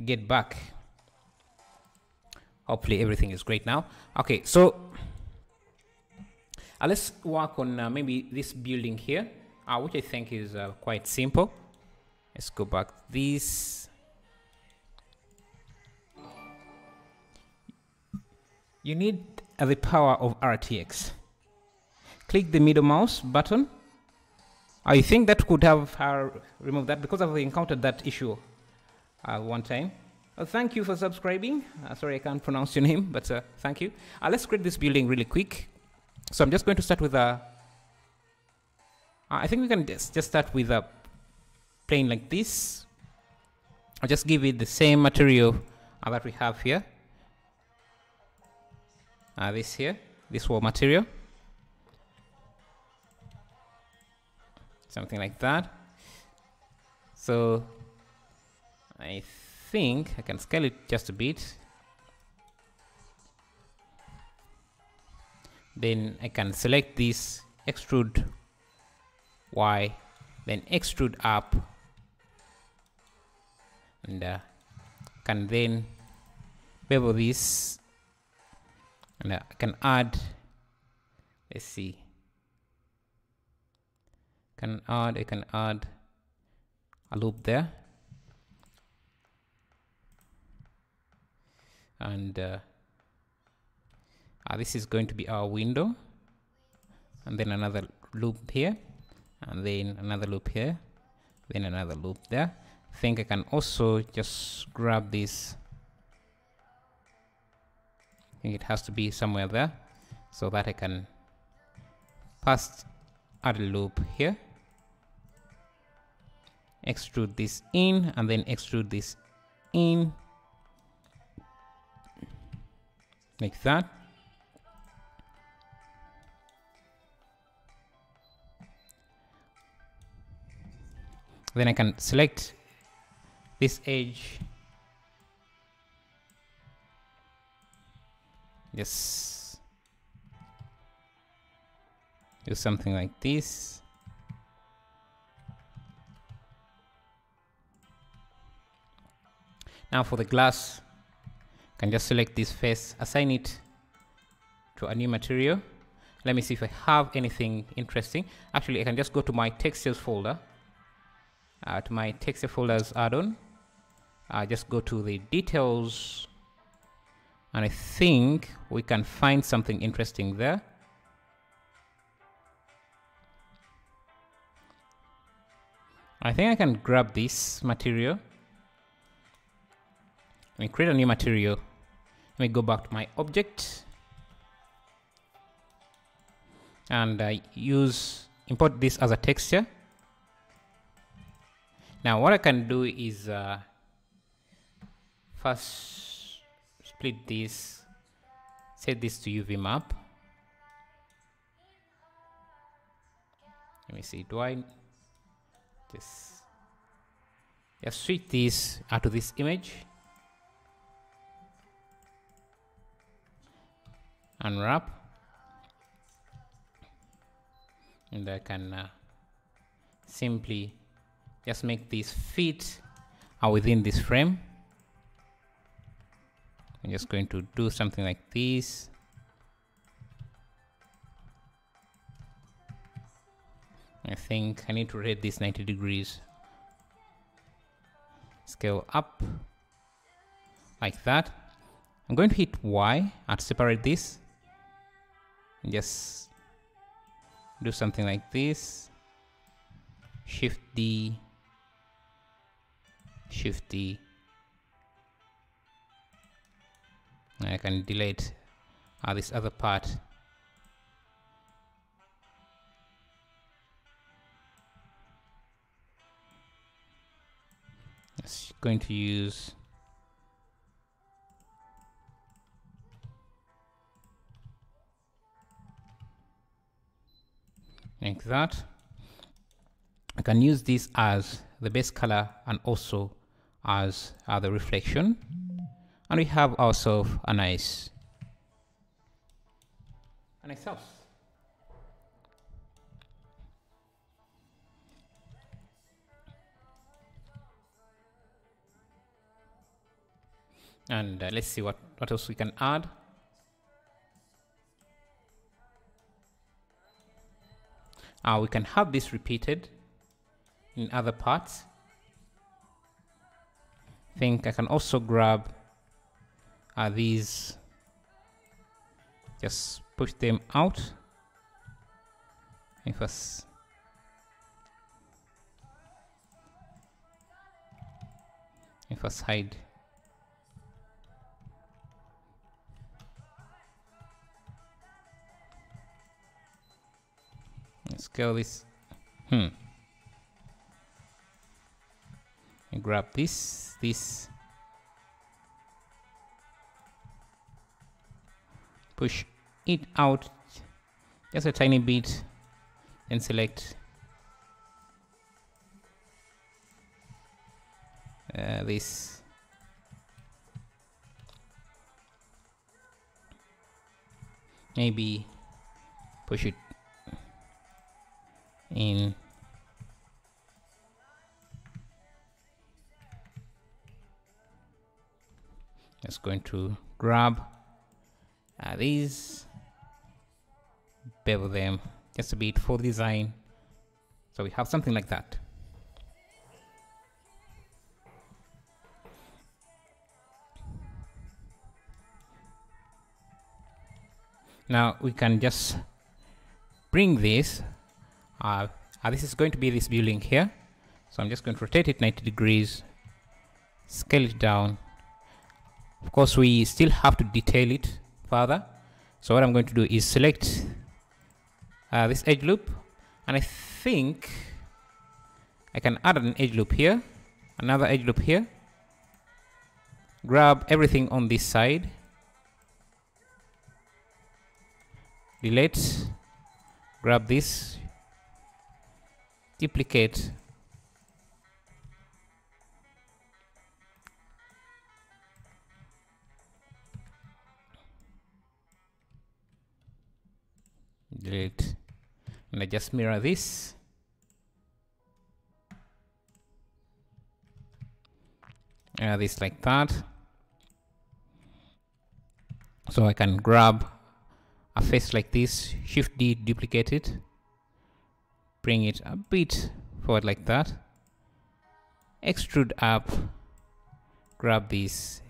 Speaker 1: get back. Hopefully everything is great now. Okay, so let's work on maybe this building here, which I think is quite simple. Let's go back this. You need the power of RTX. Click the middle mouse button. I think that could have removed that because I've encountered that issue one time. Thank you for subscribing. Sorry I can't pronounce your name, but thank you. Let's create this building really quick. So I'm just going to start with a... I think we can just start with a plane like this. I'll just give it the same material that we have here. This wall material. Something like that. So I think I can scale it just a bit. Then I can select this, extrude Y, then extrude up, and can then bevel this, and I can add, let's see, I can add a loop there, and this is going to be our window, and then another loop here, and then another loop here, then another loop there. I think I can also just grab this. I think it has to be somewhere there, so that I can add a loop here, extrude this in, and then extrude this in, like that. Then I can select this edge, just do something like this. Now for the glass, I can just select this face, assign it to a new material. Let me see if I have anything interesting. Actually, I can just go to my textures folder. To my texture folders add-on, just go to the details, and I think we can find something interesting there. I think I can grab this material. Let me create a new material. Let me go back to my object. and import this as a texture. Now what I can do is first split this, set this to UV map. Let me see, do I just switch this to this image, unwrap, and I can simply just make this fit within this frame. I'm just going to do something like this. I think I need to rotate this 90 degrees. Scale up like that. I'm going to hit Y to separate this. And just do something like this. Shift D. Shift D. I can delete this other part. Just going to use like that. I can use this as the base color and also as the reflection, and we have ourselves a nice house. And let's see what else we can add. We can have this repeated in other parts. I think I can also grab these, just push them out. If I hide. Let's scale this. And grab this. Push it out just a tiny bit, and select this. Maybe push it in. Just going to grab these, bevel them just a bit for design, so we have something like that. Now we can just bring this. This is going to be this building here, so I'm just going to rotate it 90 degrees, scale it down. Of course, we still have to detail it further. So what I'm going to do is select this edge loop, and I think I can add an edge loop here, another edge loop here, grab everything on this side, delete, grab this, duplicate, delete, and I just mirror this. This like that. So I can grab a face like this, Shift D, duplicate it, bring it a bit forward like that, extrude up, grab this,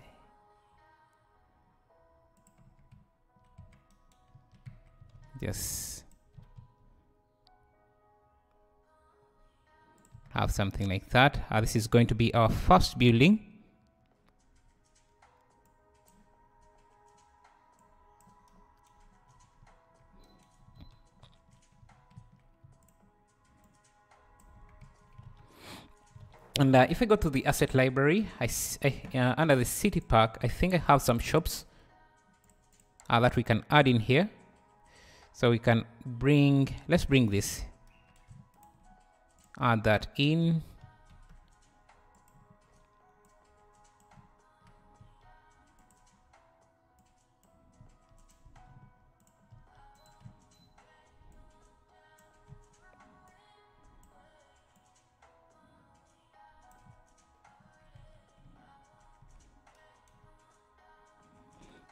Speaker 1: just have something like that. This is going to be our first building. And if I go to the asset library, under the city park, I think I have some shops that we can add in here. So we can let's bring this, add that in.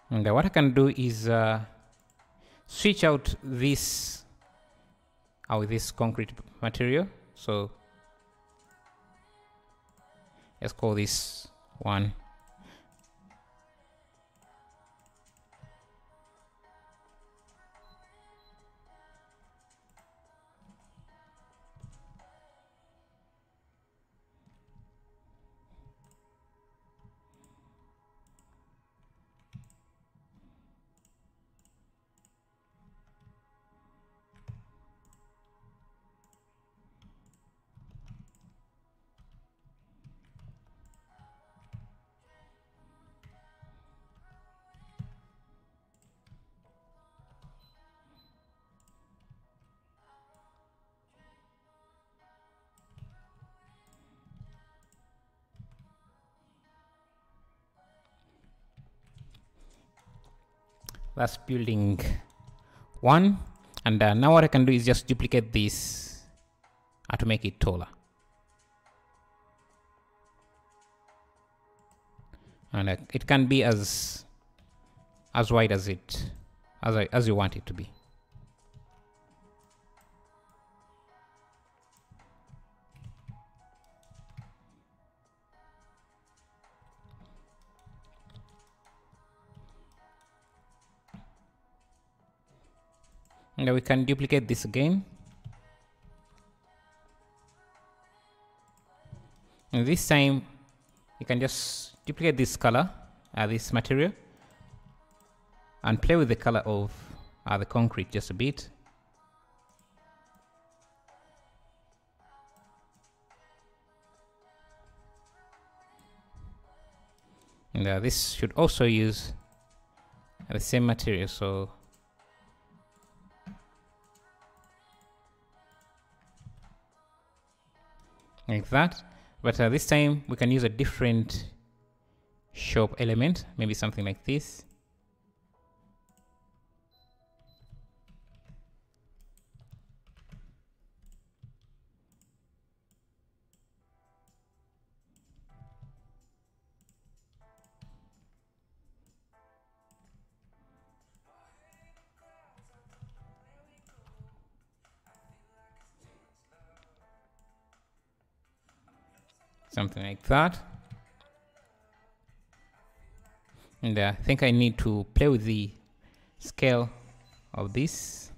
Speaker 1: And what I can do is switch out this with this concrete material. So let's call this one. That's building 1. And now what I can do is just duplicate this to make it taller. And it can be as wide as you want it to be. And we can duplicate this again. And this time you can just duplicate this color, this material, and play with the color of the concrete just a bit. And this should also use the same material, so like that. But this time we can use a different shop element, maybe something like this. Something like that. And I think I need to play with the scale of this.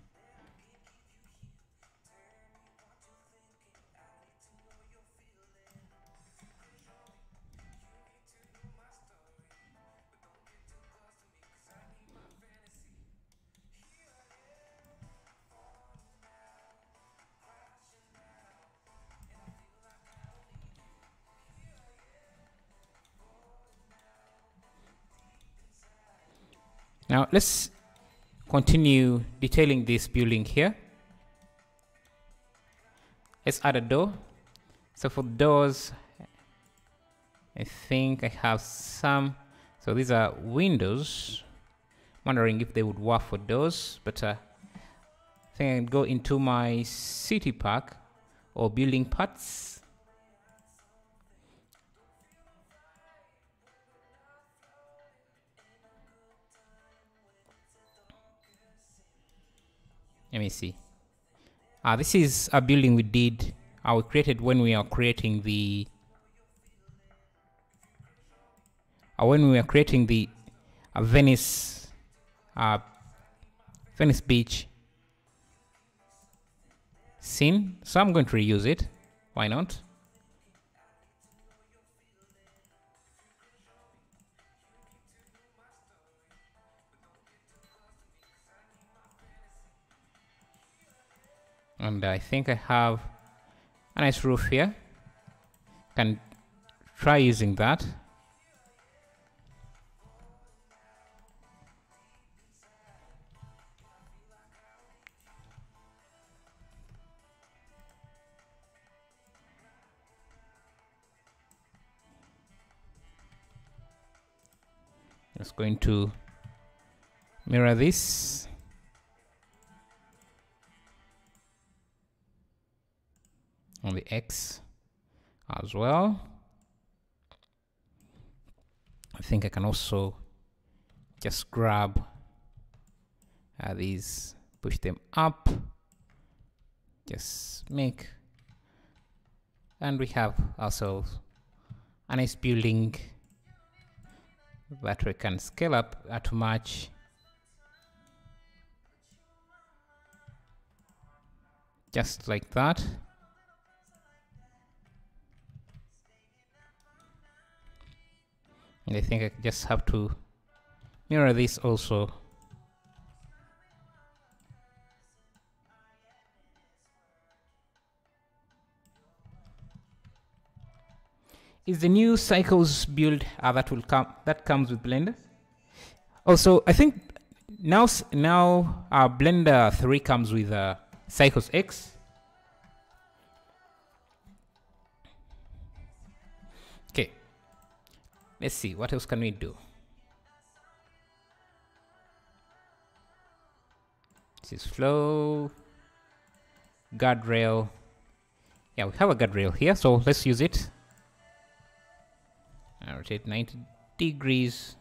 Speaker 1: Now let's continue detailing this building here. Let's add a door. So for doors, I think I have some. So these are windows. Wondering if they would work for doors, but I think I can go into my city park or building parts. Let me see. This is a building we created when we are creating the Venice beach scene. So I'm going to reuse it. Why not? And I think I have a nice roof here. Can try using that. Just going to mirror this. On the X as well. I think I can also just grab these, push them up, just make, and we have ourselves a nice building that we can scale up to match just like that. And I think I just have to mirror this also. Is the new cycles build that comes with Blender? Also, I think now Blender 3 comes with Cycles X. Okay. Let's see, what else can we do? This is flow, guardrail. Yeah, we have a guardrail here, so let's use it. I rotate 90 degrees.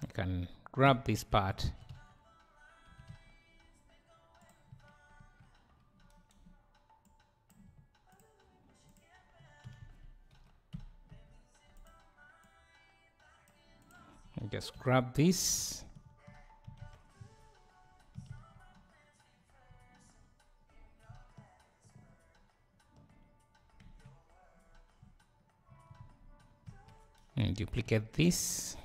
Speaker 1: I can grab this part. And just grab this. And duplicate this.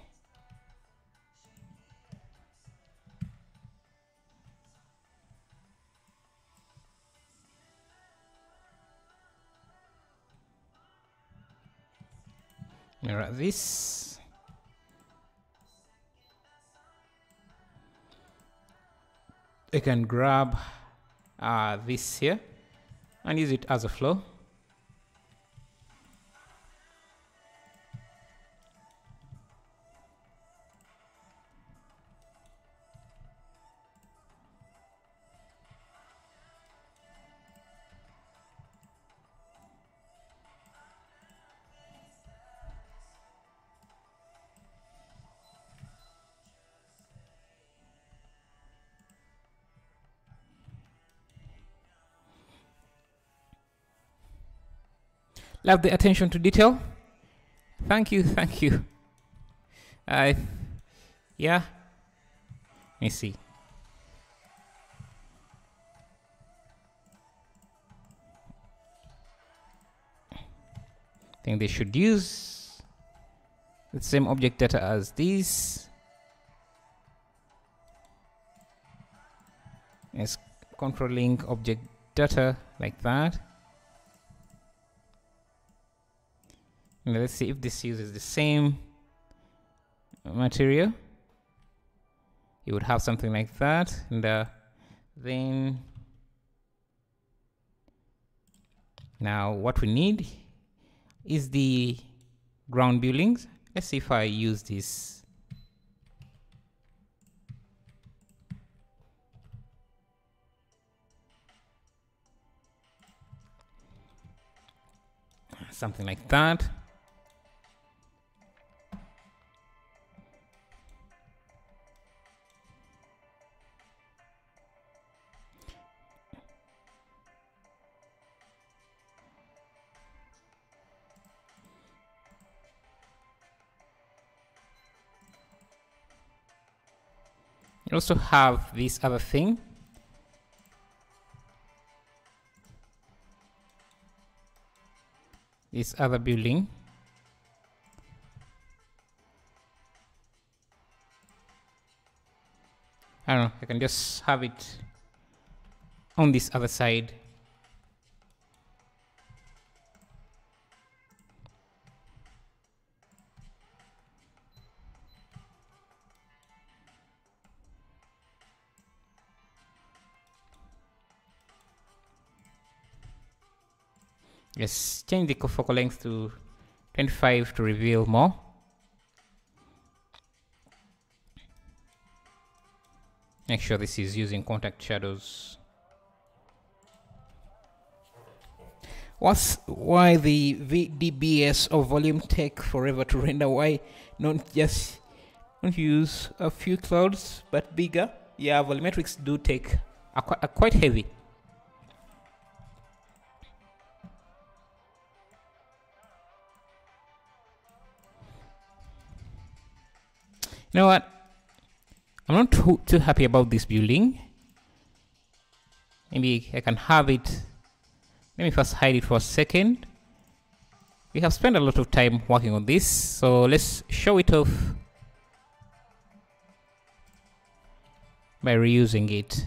Speaker 1: Mirror this. I can grab this here and use it as a flow. Love the attention to detail. Thank you, thank you. Yeah. Let me see. I think they should use the same object data as these. It's controlling object data like that. And let's see if this uses the same material. You would have something like that, and then now what we need is the ground buildings. Let's see if I use this. Something like that. You also have this other thing. this other building. I don't know, I can just have it on this other side. Yes, change the focal length to 25 to reveal more. Make sure this is using contact shadows. Why the VDBS or volume take forever to render? Why not just use a few clouds but bigger? Yeah, volumetrics do take are quite heavy. You know what? I'm not too happy about this building. Maybe I can have it. Let me first hide it for a second. We have spent a lot of time working on this, so let's show it off by reusing it.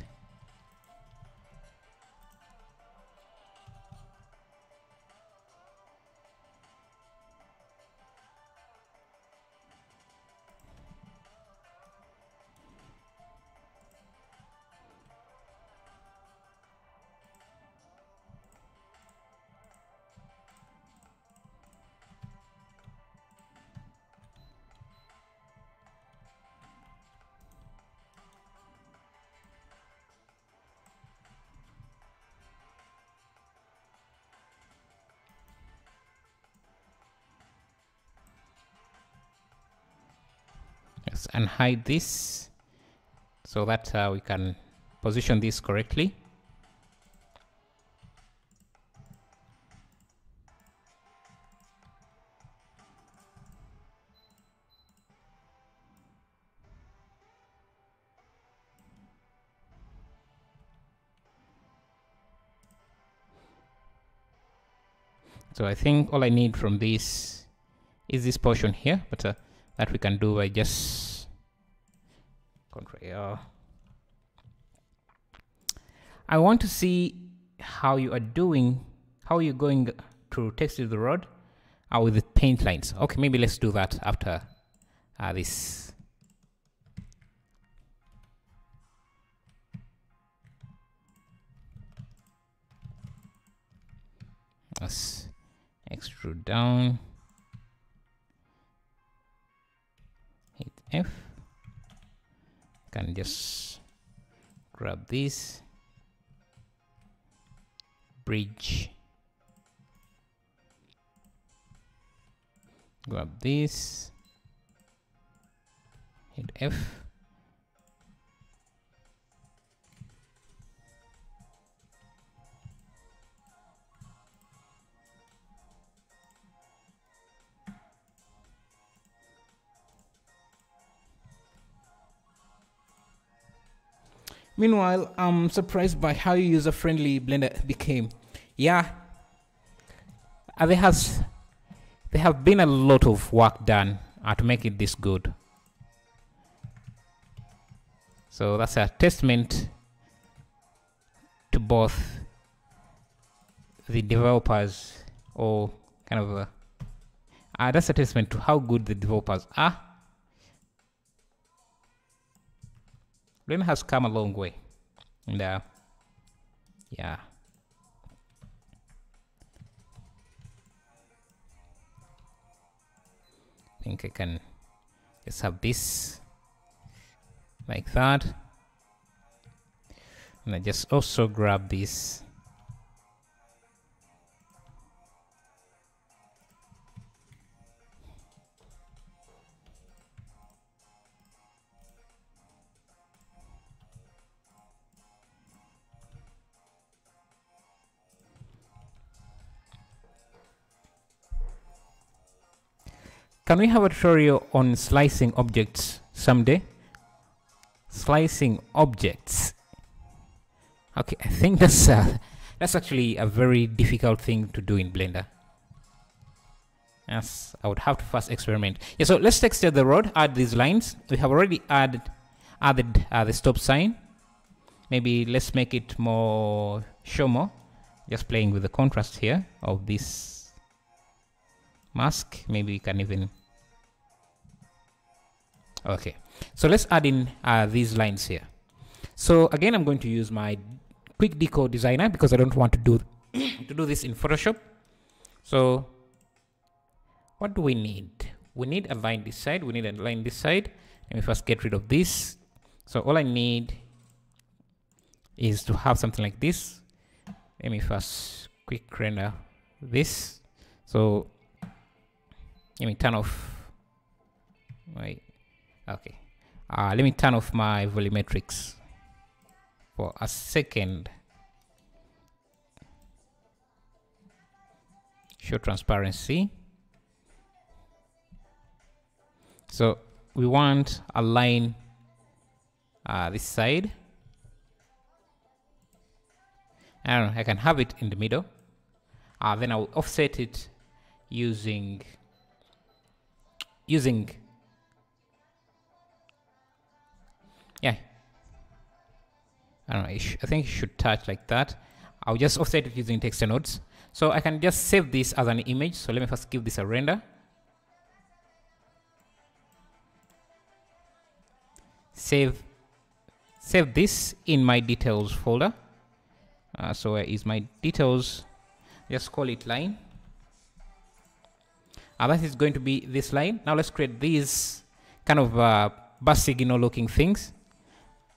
Speaker 1: Let's unhide this so that we can position this correctly. So I think all I need from this is this portion here, but that we can do by just Ctrl. I want to see how you are doing, how you're going to texture the rod with the paint lines. Okay, maybe let's do that after this. Let's extrude down. Hit F. Can just grab this. Bridge. Grab this. Hit F. Meanwhile, I'm surprised by how user-friendly Blender became. Yeah, there have been a lot of work done to make it this good. So that's a testament to both the developers, or kind of that's a testament to how good the developers are. Blender has come a long way, and yeah. I think I can just have this like that, and I just also grab this. Can we have a tutorial on slicing objects someday? Slicing objects. Okay, I think that's actually a very difficult thing to do in Blender. Yes, I would have to first experiment. Yeah, so let's texture the road, add these lines. We have already added the stop sign. Maybe let's make it more, show more. Just playing with the contrast here of this mask. Maybe we can even, okay. So let's add in these lines here. So again, I'm going to use my quick deco designer because I don't want to do to do this in Photoshop. So what do we need? We need a line this side. We need a line this side. Let me first get rid of this. So all I need is to have something like this. Let me first quick render this. So let me turn off my, okay. Let me turn off my volumetrics for a second. Show transparency. So we want a line this side. I don't know, I can have it in the middle. Then I'll offset it using yeah, I don't know, I think it should touch like that. I'll just offset it using texture nodes. So I can just save this as an image. So let me first give this a render. Save this in my details folder. So where is my details? Just call it line. That is going to be this line. Now let's create these kind of bus signal looking things.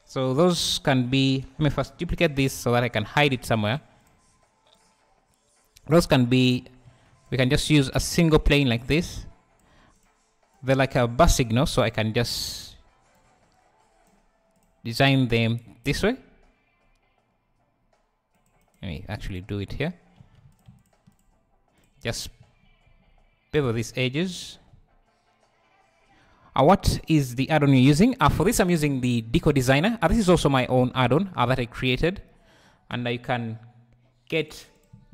Speaker 1: So those can be, let me first duplicate this so that I can hide it somewhere. Those can be, we can just use a single plane like this. They're like a bus signal, so I can just design them this way. Let me actually do it here. Just bevel these edges. What is the add-on you're using? For this, I'm using the Deco Designer. This is also my own add-on that I created, and you can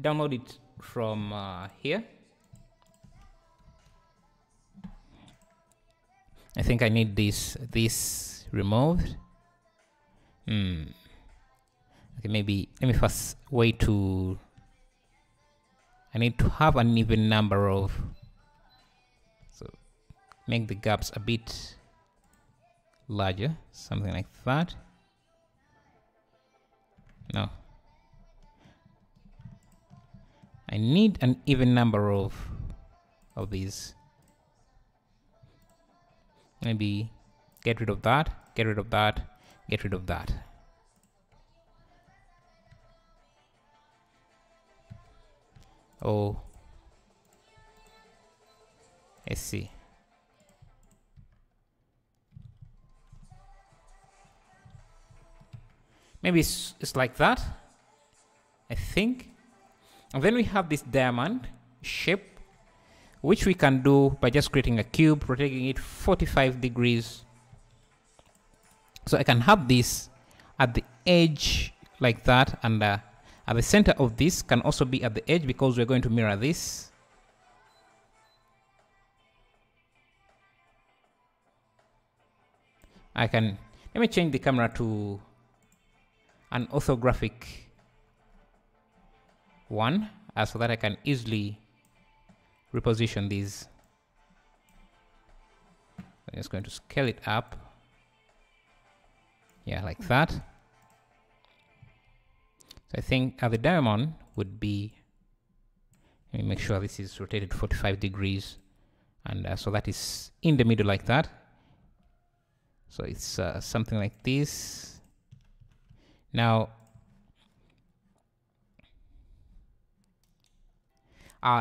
Speaker 1: download it from here. I think I need this removed. Okay, maybe let me first wait to. I need to have an even number of. So make the gaps a bit larger, something like that. No. I need an even number of these. Maybe get rid of that, get rid of that, get rid of that. Oh, let's see. Maybe it's like that, I think. And then we have this diamond shape, which we can do by just creating a cube, rotating it 45 degrees. So I can have this at the edge like that, and at the center of this can also be at the edge because we're going to mirror this. Let me change the camera to an orthographic one so that I can easily reposition these. I'm just going to scale it up. Yeah, like that. So I think the diamond would be, let me make sure this is rotated 45 degrees, and so that is in the middle like that. So it's something like this. Now,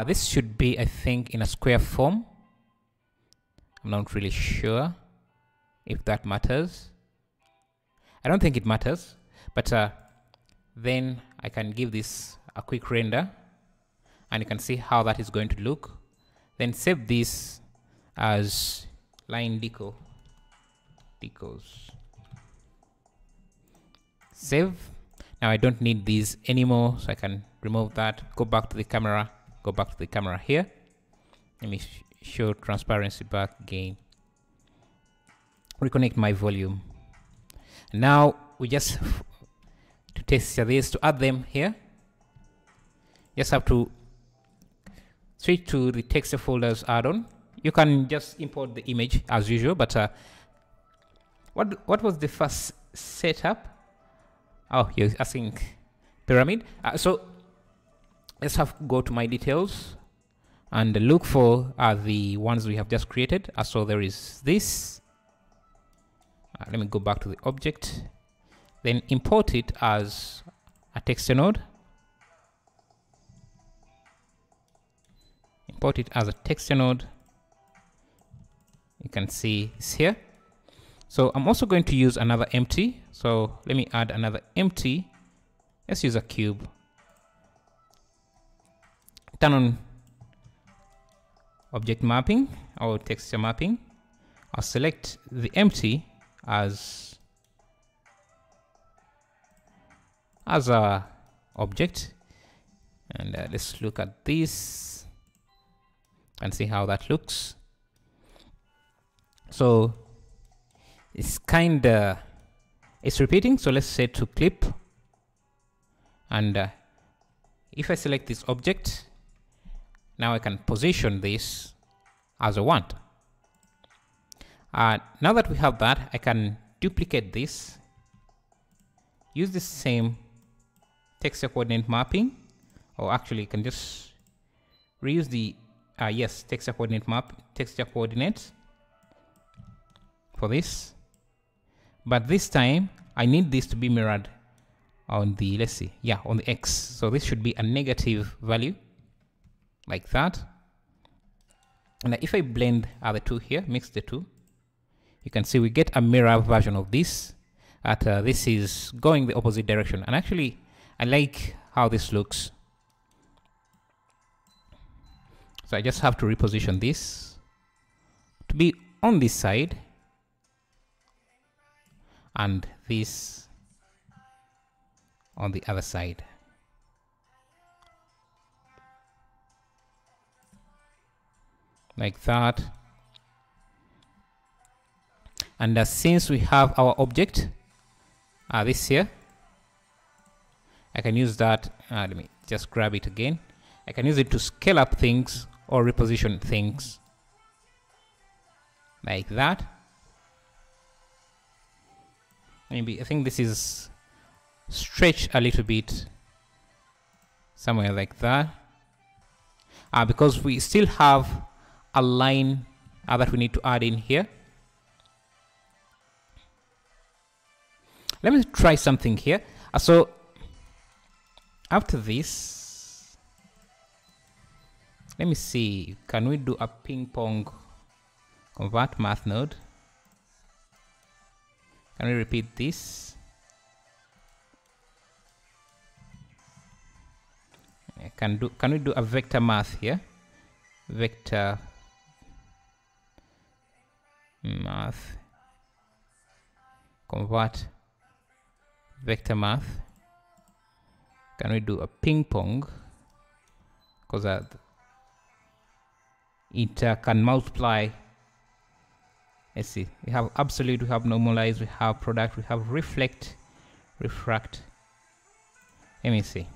Speaker 1: this should be, I think, in a square form. I'm not really sure if that matters. I don't think it matters, but then I can give this a quick render, and you can see how that is going to look. Then save this as line decos. Save. Now I don't need these anymore, so I can remove that, go back to the camera, go back to the camera here. Let me show transparency back again. Reconnect my volume. Now we just to texture this, to add them here, just have to switch to the texture folders add-on. You can just import the image as usual, but what was the first setup? Oh, you're asking pyramid. So let's go to my details and look for the ones we have just created. So there is this. Let me go back to the object, then import it as a texture node. Import it as a texture node. You can see it's here. So I'm also going to use another empty. So let me add another empty. Let's use a cube. Turn on object mapping or texture mapping. I'll select the empty as a object, and let's look at this and see how that looks. So it's it's repeating, so let's set to clip, and if I select this object, now I can position this as I want. Now that we have that, I can duplicate this, use the same texture coordinate mapping, or actually you can just reuse the texture coordinates for this, but this time I need this to be mirrored on the, let's see, on the X. So this should be a negative value like that. And if I blend the two here, mix the two, you can see we get a mirror version of this. This is going the opposite direction, and actually I like how this looks. So I just have to reposition this to be on this side and this on the other side. Like that. And since we have our object, this here, I can use that. Let me just grab it again. I can use it to scale up things or reposition things like that. Maybe I think this is stretched a little bit, somewhere like that, because we still have a line that we need to add in here. Let me try something here. So after this, let me see, can we do a ping pong convert math node? Can we repeat this? Can we do a vector math here? Vector math convert vector math. Can we do a ping pong? Because it can multiply. Let's see, we have absolute, we have normalize, we have product, we have reflect, refract. Let me see.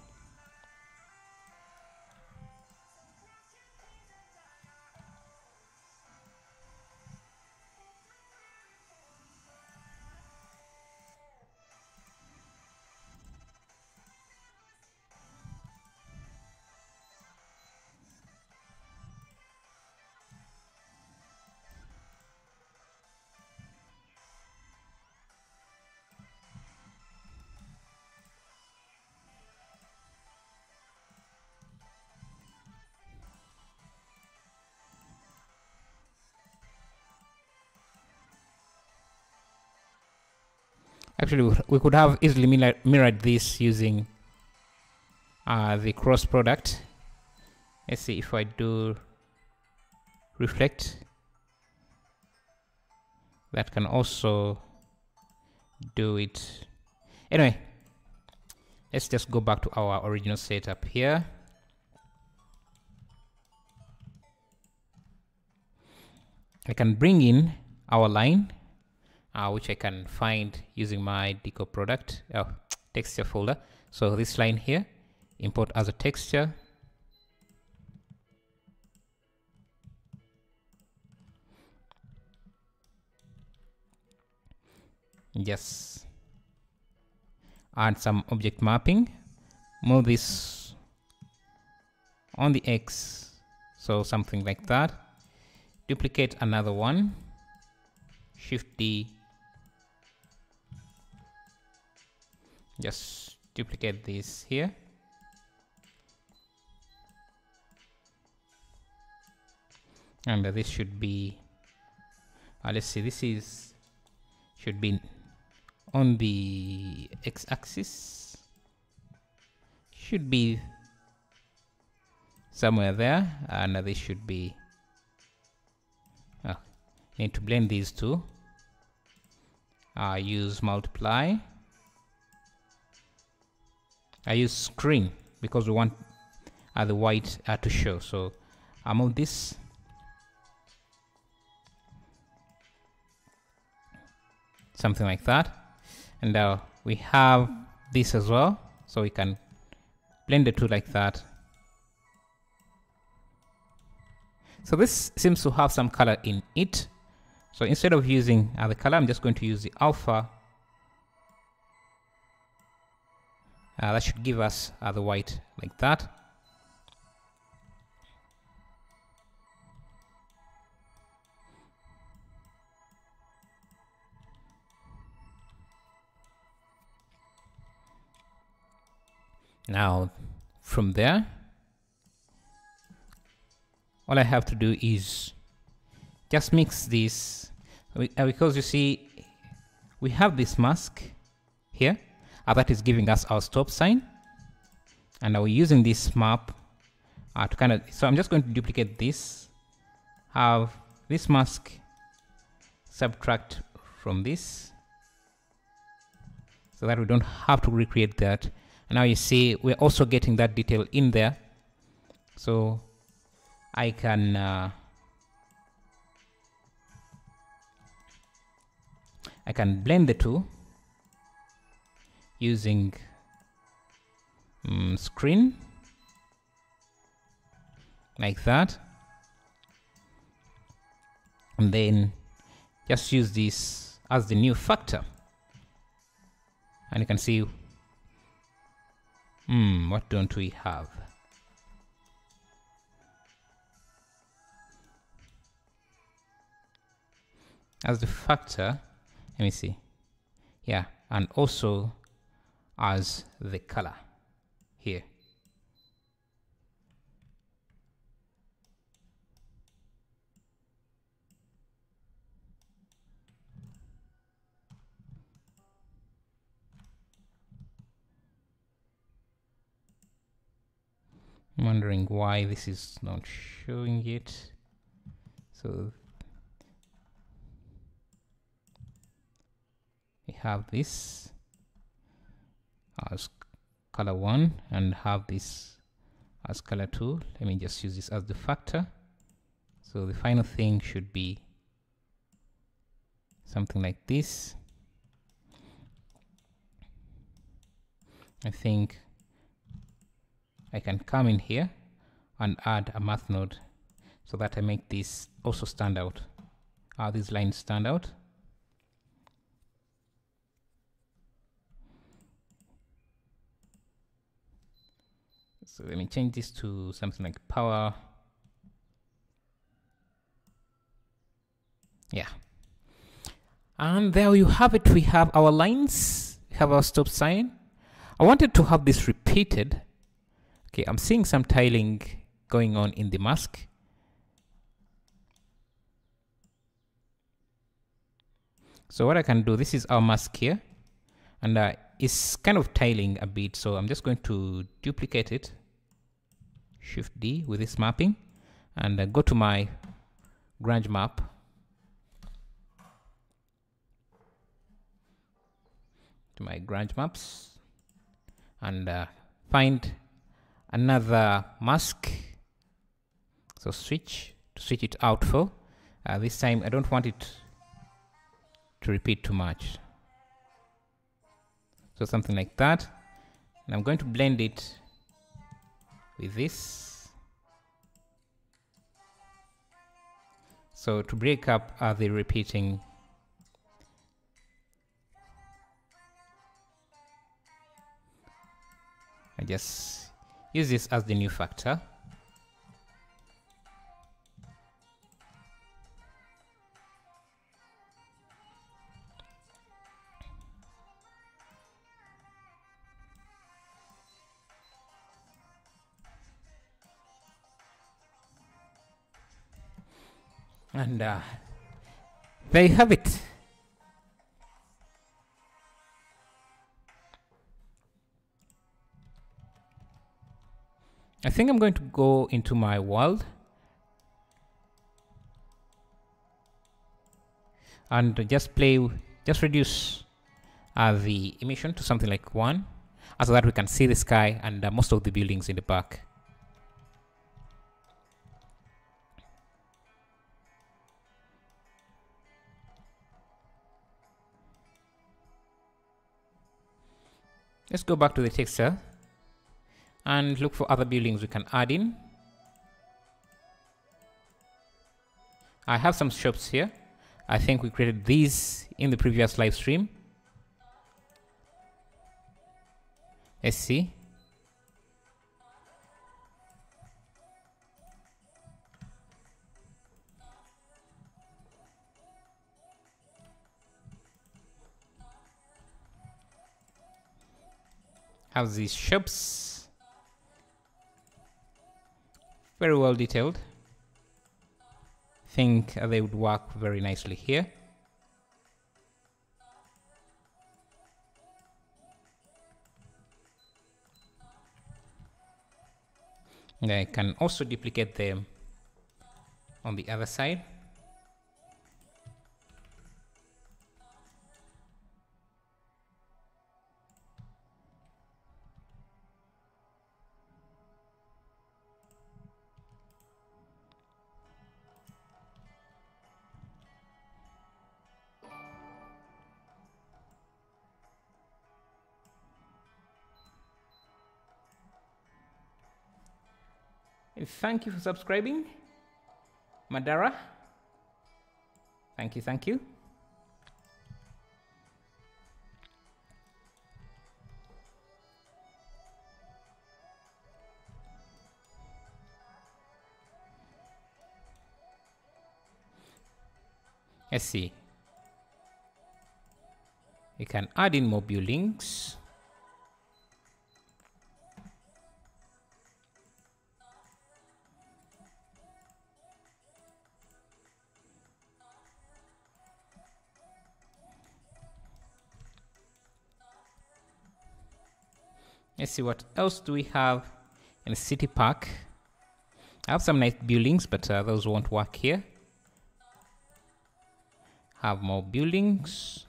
Speaker 1: Actually, we could have easily mirrored this using the cross product. Let's see if I do reflect. That can also do it. Anyway, let's just go back to our original setup here. I can bring in our line, which I can find using my deco product texture folder. So this line here, import as a texture. Just add some object mapping, move this on the X, so something like that. Duplicate another one, Shift D, just duplicate this here. And this should be, let's see, this is, should be on the X-axis, should be somewhere there, and this should be, need to blend these two. Use multiply. I use screen because we want the white to show, so I move this. Something like that. And we have this as well, so we can blend the two like that. So this seems to have some color in it. So instead of using the color, I'm just going to use the alpha. That should give us the white like that. Now, from there, all I have to do is just mix this, because you see, we have this mask here that is giving us our stop sign, and we're using this map to kind of, so I'm just going to duplicate this, have this mask subtract from this, so that we don't have to recreate that. And now you see we're also getting that detail in there, so I can blend the two using screen like that, and then just use this as the new factor, and you can see what don't we have? As the factor, let me see. Yeah, and also as the color here. I'm wondering why this is not showing it. So we have this as color 1 and have this as color 2. Let me just use this as the factor. So the final thing should be something like this. I think I can come in here and add a math node so that I make this also stand out. These lines stand out. So let me change this to something like power. Yeah. And there you have it. We have our lines, we have our stop sign. I wanted to have this repeated. Okay, I'm seeing some tiling going on in the mask. So what I can do, this is our mask here, and it's kind of tiling a bit, so I'm just going to duplicate it, Shift D with this mapping, and go to my grunge map. To my grunge maps, and find another mask. So switch to switch it out for, This time I don't want it to repeat too much. So something like that. And I'm going to blend it with this. So to break up the repeating. I just use this as the new factor. And there you have it. I think I'm going to go into my world and just reduce the emission to something like 1, so that we can see the sky and most of the buildings in the back. Let's go back to the texture and look for other buildings we can add in. I have some shops here. I think we created these in the previous live stream. Let's see. Have these shops. Very well detailed. Think they would work very nicely here. And I can also duplicate them on the other side. Thank you for subscribing, Madara. Thank you, thank you. Let's see. We can add in more buildings. Let's see, what else do we have in the city park? I have some nice buildings, but those won't work here. Have more buildings.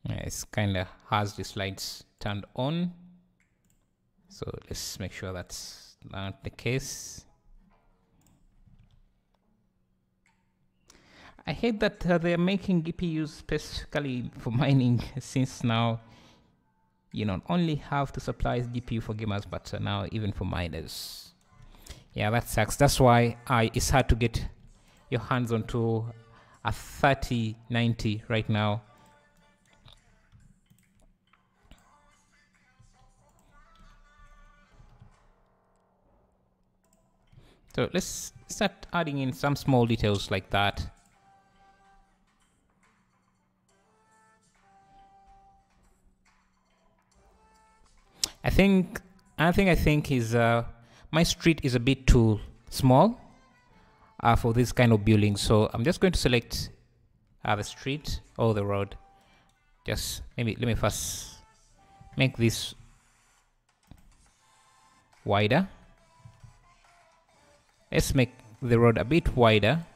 Speaker 1: It's kind of has the slides turned on. So let's make sure that's not the case. I hate that they're making GPUs specifically for mining, since now you not only have to supply GPU for gamers, but now even for miners. Yeah, that sucks. That's why it's hard to get your hands onto a 3090 right now. So let's start adding in some small details like that. I think is my street is a bit too small for this kind of building. So I'm just going to select the street or the road. Just let me first make this wider. Let's make the road a bit wider.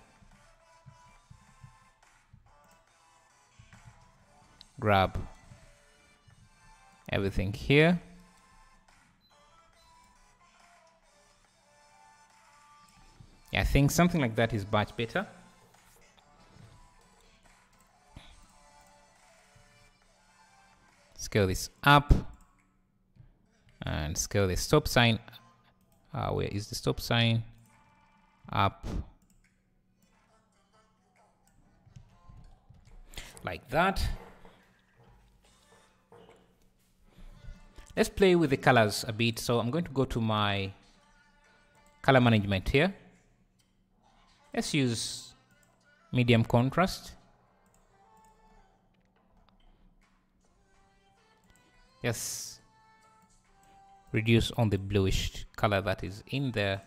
Speaker 1: grab everything here. Yeah, I think something like that is much better. Scale this up and scale the stop sign. Where is the stop sign? Up. Like that. Let's play with the colors a bit. So I'm going to go to my color management here. Let's use medium contrast. Just reduce on the bluish color that is in there.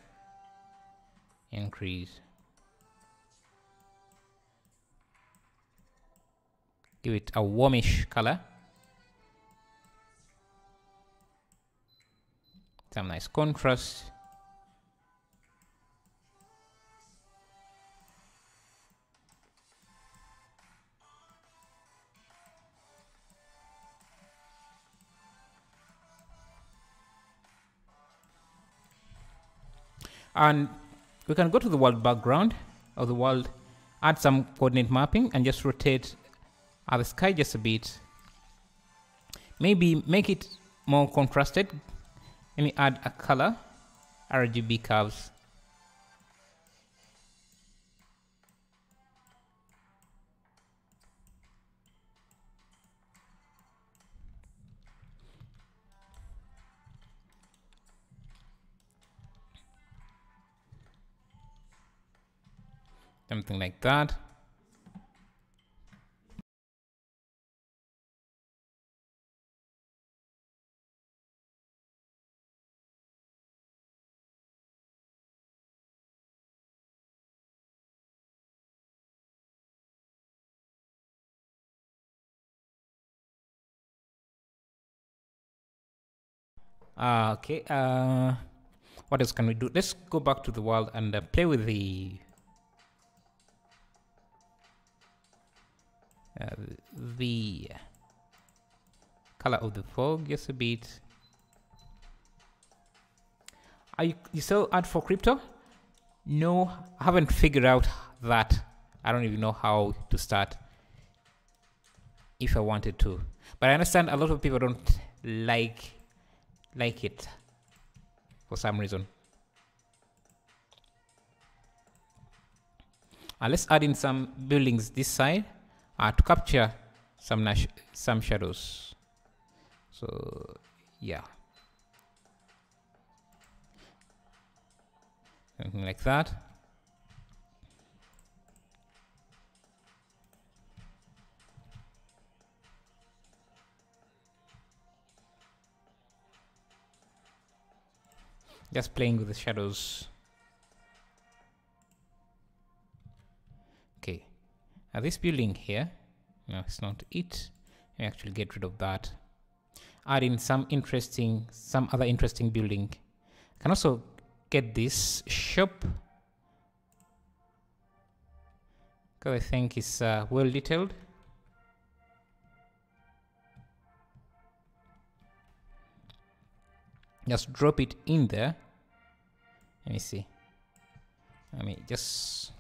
Speaker 1: Increase. Give it a warmish color. Some nice contrast. And we can go to the world background of the world, add some coordinate mapping, and just rotate the sky just a bit. Maybe make it more contrasted. Let me add a color, RGB curves. Something like that. Okay. What else can we do? Let's go back to the world and play with the color of the fog just a bit. You still add for crypto? No, I haven't figured out that. I don't even know how to start if I wanted to. But I understand a lot of people don't like it for some reason. Let's add in some buildings this side to capture some shadows. So yeah, something like that. Just playing with the shadows. Okay, this building here, no, it's not it. I actually get rid of that. Add in some other interesting building. I can also get this shop, because I think it's well detailed. Just drop it in there. Let me see. Let me just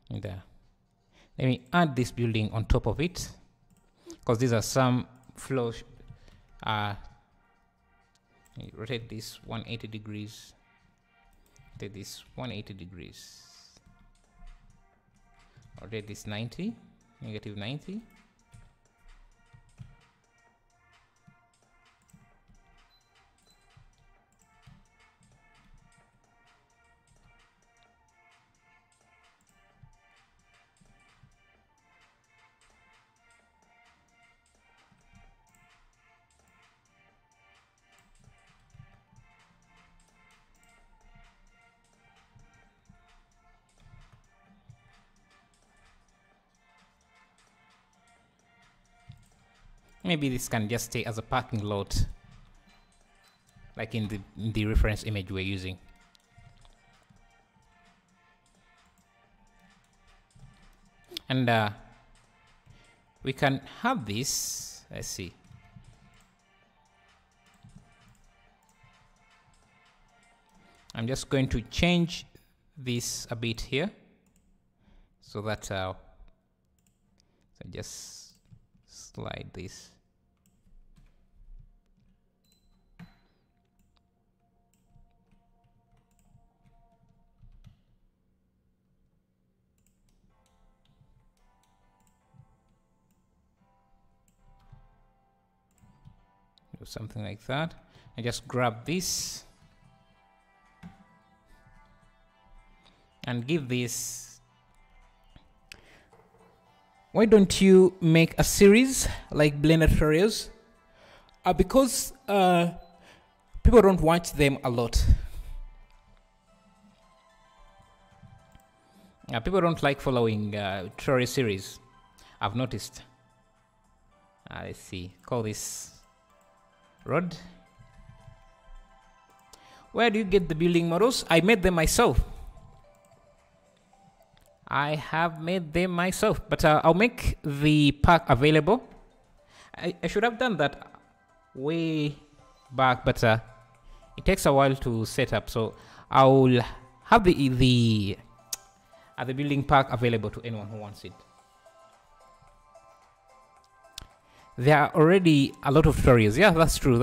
Speaker 1: there. Let me add this building on top of it, because these are some flows. Rotate this 180 degrees. Rotate this 180 degrees. Rotate this 90, negative 90. maybe this can just stay as a parking lot, like in the reference image we're using. And we can have this. Let's see. I'm just going to change this a bit here, so that so just slide this. Do something like that. I just grab this and give this. Why don't you make a series like Blender tutorials? Because people don't watch them a lot. People don't like following tutorial series, I've noticed. Let's see, call this road. Where do you get the building models? I made them myself. I have made them myself, but I'll make the pack available. I should have done that way back, but it takes a while to set up, so I'll have the building pack available to anyone who wants it. There are already a lot of tutorials. Yeah, that's true.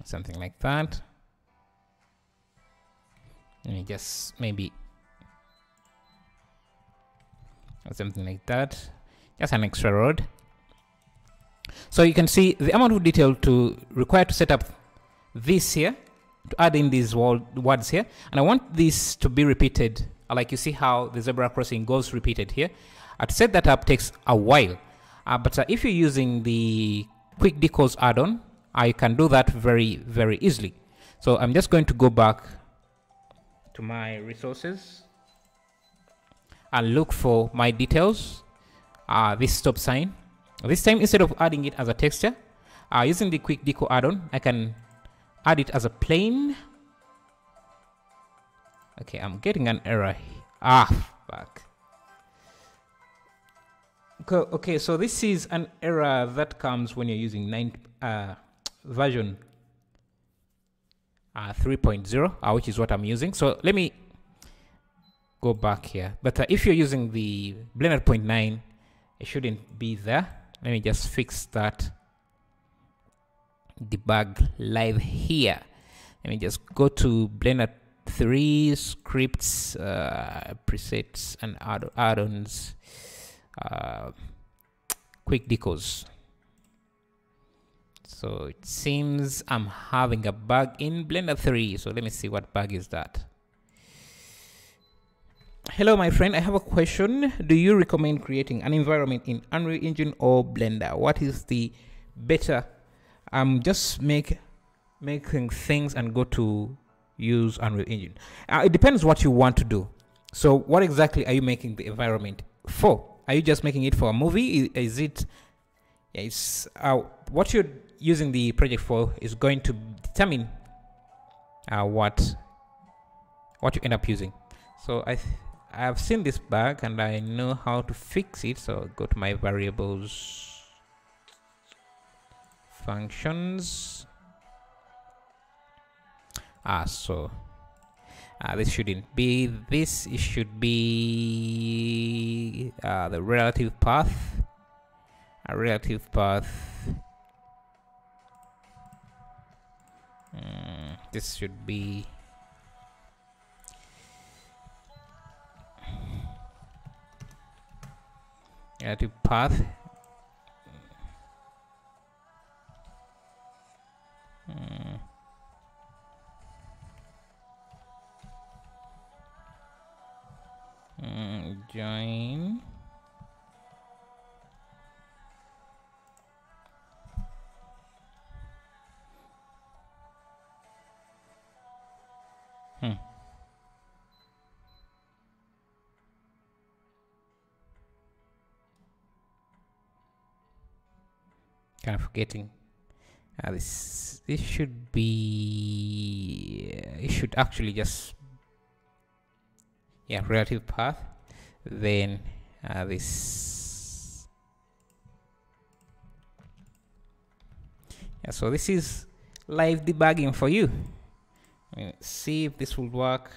Speaker 1: Something like that. Let me just maybe something like that. Just an extra road. So you can see the amount of detail required to set up this here, to add in these words here, and I want this to be repeated. Like you see how the zebra crossing goes repeated here. To set that up takes a while, but if you're using the quick decals add-on, I can do that very, very easily. So I'm just going to go back to my resources and look for my details, this stop sign. This time, instead of adding it as a texture, using the quick deco add-on, I can add it as a plane. Okay, I'm getting an error. Fuck. Okay, so this is an error that comes when you're using version 3.0, which is what I'm using. So let me go back here. But if you're using the Blender 0.9, it shouldn't be there. Let me just fix that. Debug live here. Let me just go to Blender 3 scripts, presets, and add-ons, quick decals. So it seems I'm having a bug in Blender 3. So let me see what bug is that. Hello, my friend. I have a question. Do you recommend creating an environment in Unreal Engine or Blender? What is the better? Just making things and go to use Unreal Engine. It depends what you want to do. So what exactly are you making the environment for? Are you just making it for a movie? Is it? Yeah, it's what you're using the project for is going to determine what you end up using. So I've seen this bug and I know how to fix it. So go to my variables, functions. This shouldn't be this. It should be the relative path. A relative path. This should be relative path. Join. Kind of forgetting. This should be. It should actually just, yeah, relative path. Then this. Yeah, so this is live debugging for you. See if this will work.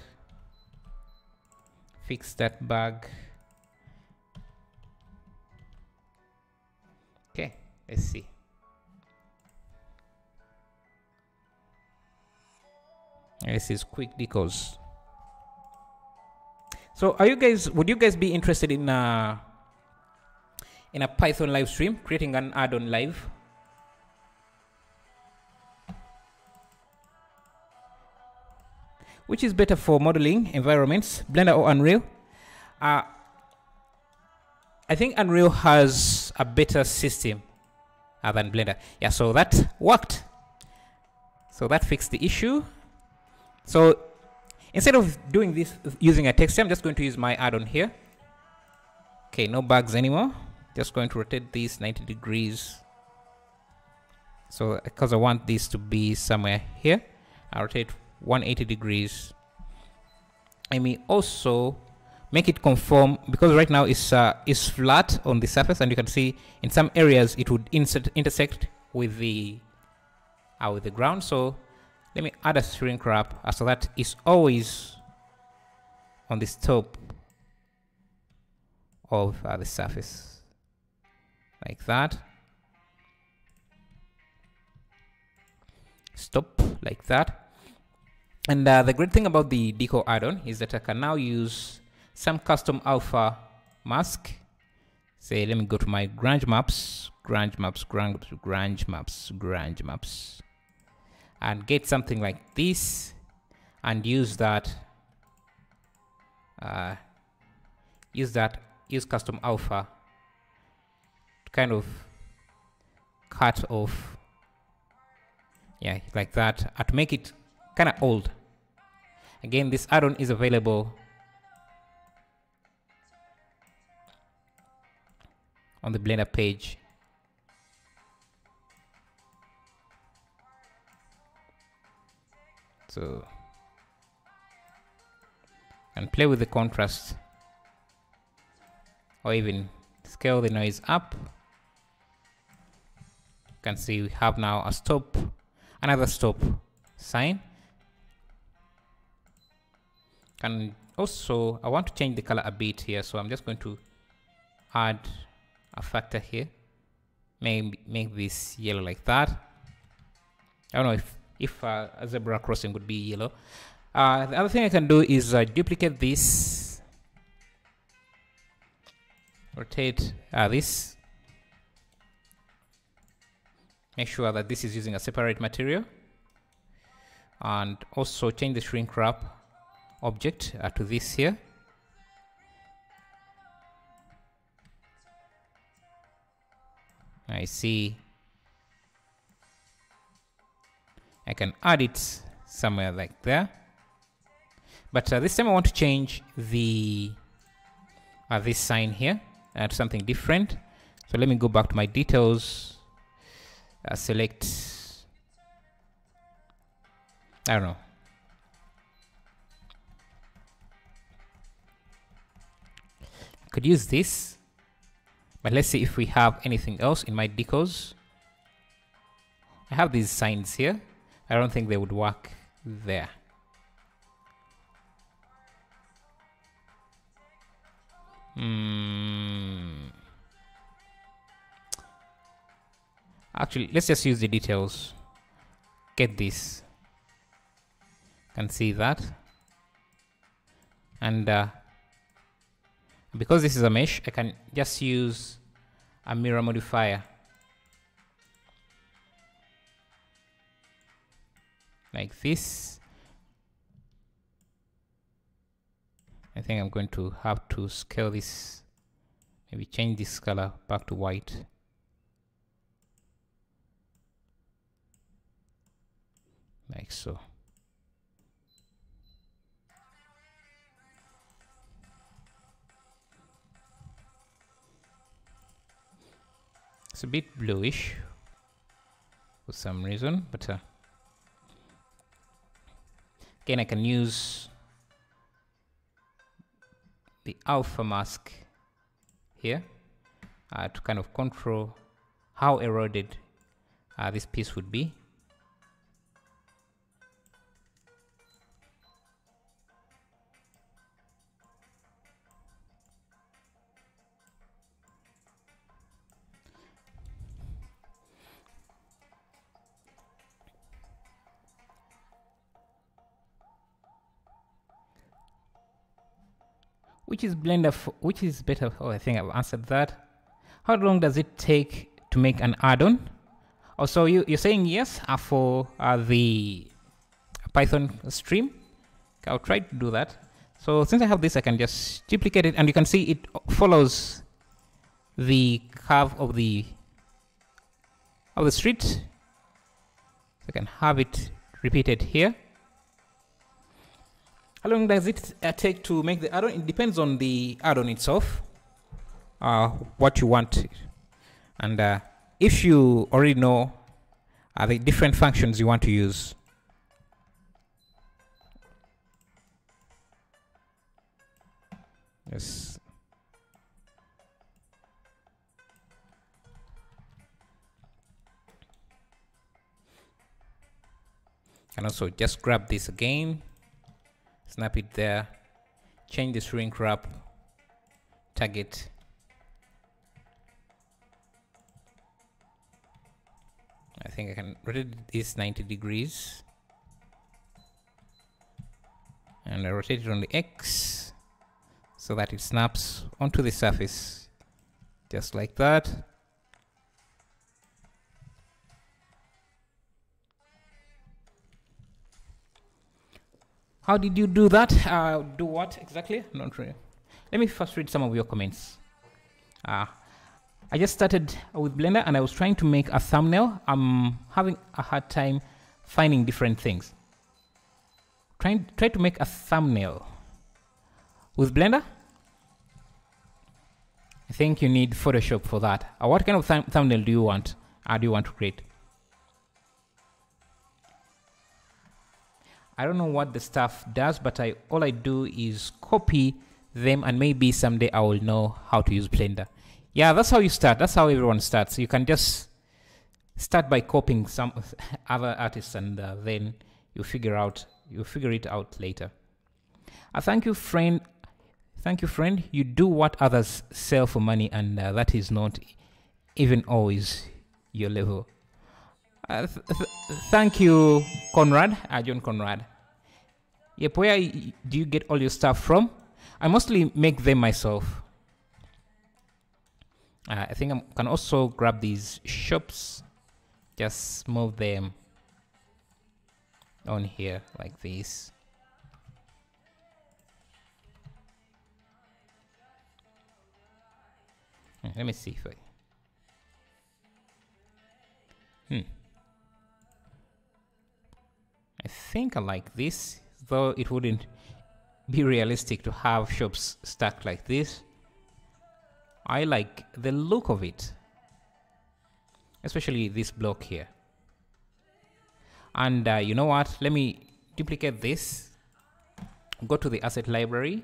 Speaker 1: Fix that bug. Okay, let's see. This is quick decos. So would you guys be interested in a Python live stream, creating an add-on live? Which is better for modeling environments, Blender or Unreal? I think Unreal has a better system than Blender. Yeah, so that worked. So that fixed the issue. So instead of doing this using a texture, I'm just going to use my add-on here. Okay, no bugs anymore. Just going to rotate this 90 degrees. So because I want this to be somewhere here, I'll rotate 180 degrees. I may also make it conform, because right now it's flat on the surface, and you can see in some areas it would intersect with the ground. So let me add a shrink wrap so that it's always on the top of the surface, like that. Stop, like that. And the great thing about the deco add-on is that I can now use some custom alpha mask. Say, let me go to my grunge maps, and get something like this, and use that. Use custom alpha to kind of cut off, yeah, like that, to make it kind of old. Again, this add-on is available on the Blender page. So, and play with the contrast, or even scale the noise up. You can see we have now a stop, another stop sign. And also I want to change the color a bit here, so I'm just going to add a factor here. Make this yellow like that. I don't know if a zebra crossing would be yellow. The other thing I can do is duplicate this, rotate this, make sure that this is using a separate material, and also change the shrink wrap object to this here. I see I can add it somewhere like there, but this time I want to change the this sign here to something different. So let me go back to my details, select, I don't know, could use this, but let's see if we have anything else in my decos. I have these signs here. I don't think they would work there. Actually, let's just use the details. Get this. Can see that. And because this is a mesh, I can just use a mirror modifier. Like this. I think I'm going to have to scale this, maybe change this color back to white. Like so. It's a bit bluish. for some reason, but again I can use the alpha mask here to kind of control how eroded this piece would be. Which is Blender, which is better? Oh, I think I've answered that. How long does it take to make an add-on? Also, you're saying yes for the Python stream. Okay, I'll try to do that. So since I have this, I can just duplicate it, and you can see it follows the curve of the street. So I can have it repeated here. How long does it take to make the add-on? It depends on the add-on itself, what you want. And if you already know the different functions you want to use. Yes. Can also just grab this again. Snap it there, change the shrink wrap, target. I think I can rotate this 90 degrees. And I rotate it on the X so that it snaps onto the surface, just like that. How did you do that? Do what exactly? I'm not sure. Let me first read some of your comments. I just started with Blender and I was trying to make a thumbnail. I'm having a hard time finding different things. Try to make a thumbnail with Blender. I think you need Photoshop for that. What kind of thumbnail do you want? Do you want to create? I don't know what the stuff does, but all I do is copy them, and maybe someday I will know how to use Blender. Yeah, that's how you start. That's how everyone starts. You can just start by copying some other artists, and then you figure it out later. Thank you, friend. Thank you, friend. You do what others sell for money, and that is not even always your level. Thank you, Conrad, John Conrad. Yep, where do you get all your stuff from? I mostly make them myself. I think I can also grab these shops, just move them on here like this. Let me see if I think I like this, though it wouldn't be realistic to have shops stacked like this. I like the look of it, especially this block here. And you know what? Let me duplicate this. Go to the asset library.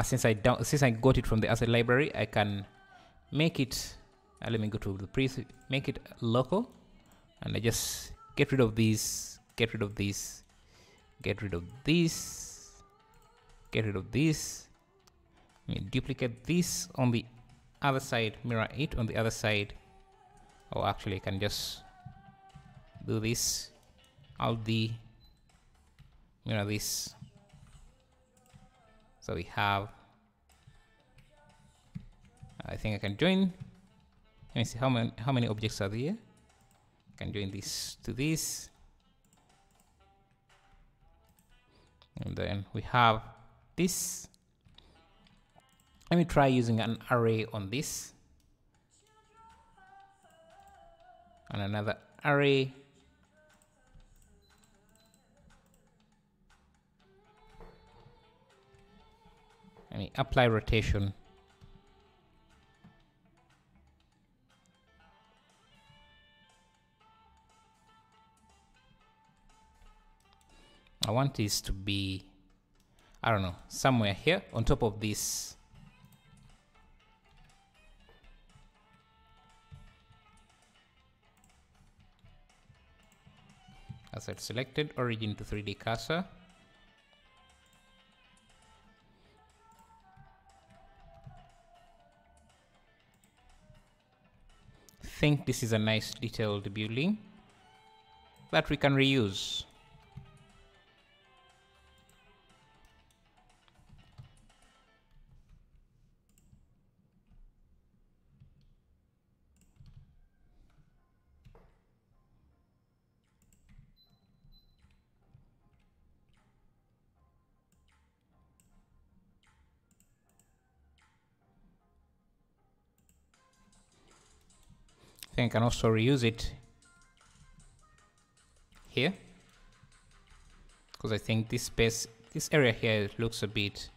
Speaker 1: Since I got it from the asset library, I can make it. Let me go to the preset. Make it local, and I just get rid of these. Get rid of this, get rid of this, get rid of this. Let me duplicate this on the other side, mirror it on the other side. Oh, actually I can just do this. I'll mirror this. So we have, I think I can join. Let me see how many objects are there. I can join this to this. And then we have this. Let me try using an array on this. And another array. Let me apply rotation. I want this to be, I don't know, somewhere here on top of this. Asset selected, origin to 3D cursor. Think this is a nice detailed building that we can reuse. I think I can also reuse it here, because I think this space, this area here looks a bit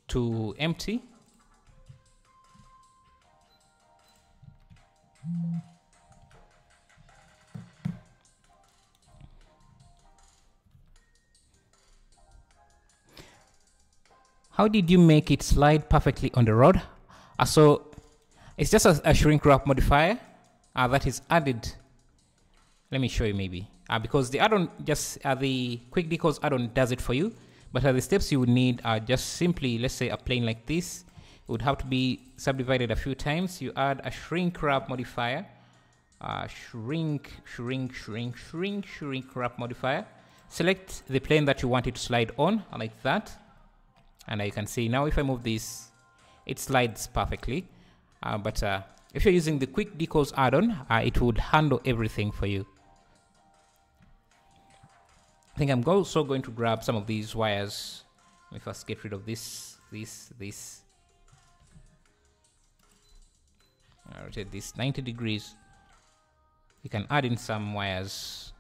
Speaker 1: too empty. How did you make it slide perfectly on the road? So it's just a shrink wrap modifier that is added. Let me show you maybe. Because the add-on just the quick decals add-on does it for you, but the steps you would need are just simply, let's say a plane like this, it would have to be subdivided a few times. You add a shrink wrap modifier, shrink wrap modifier. Select the plane that you want it to slide on, like that. And you can see now if I move this, it slides perfectly. But if you're using the quick decals add-on, it would handle everything for you. I think I'm also going to grab some of these wires. Let me first get rid of this. I'll rotate this 90 degrees. You can add in some wires.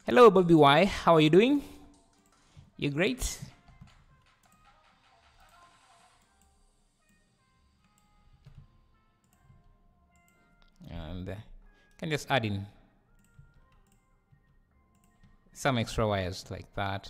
Speaker 1: Hello, Bobby Y. How are you doing? You great? And can just add in some extra wires like that.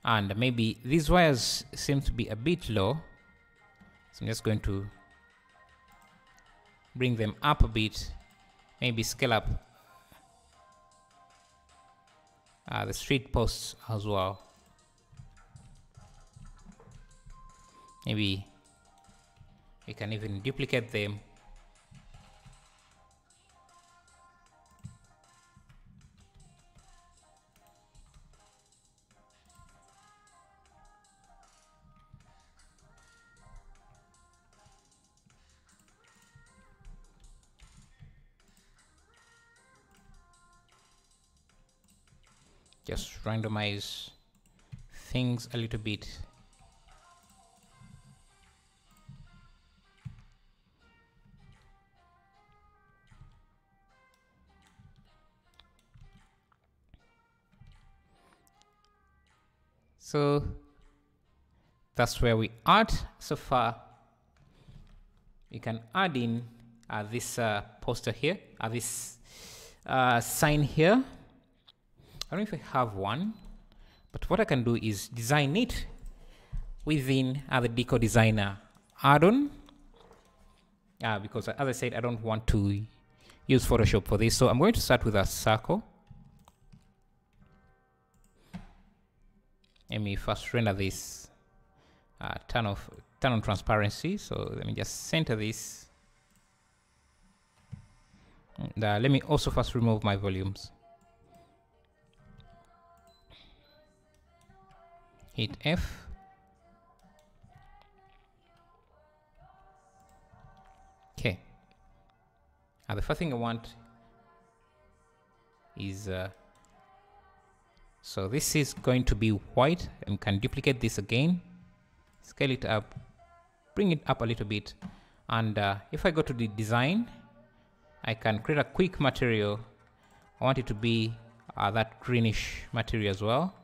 Speaker 1: And maybe these wires seem to be a bit low, so I'm just going to bring them up a bit, maybe scale up the street posts as well. Maybe we can even duplicate them. Just randomize things a little bit. So that's where we are so far. You can add in this poster here, this sign here. I don't know if I have one, but what I can do is design it within the Deco Designer add-on, because as I said, I don't want to use Photoshop for this. So I'm going to start with a circle. Let me first render this, turn on transparency. So let me just center this. And, let me also first remove my volumes. Hit F. Okay. The first thing I want is so this is going to be white, and can duplicate this again. scale it up, bring it up a little bit, and if I go to the design, I can create a quick material. I want it to be that greenish material as well.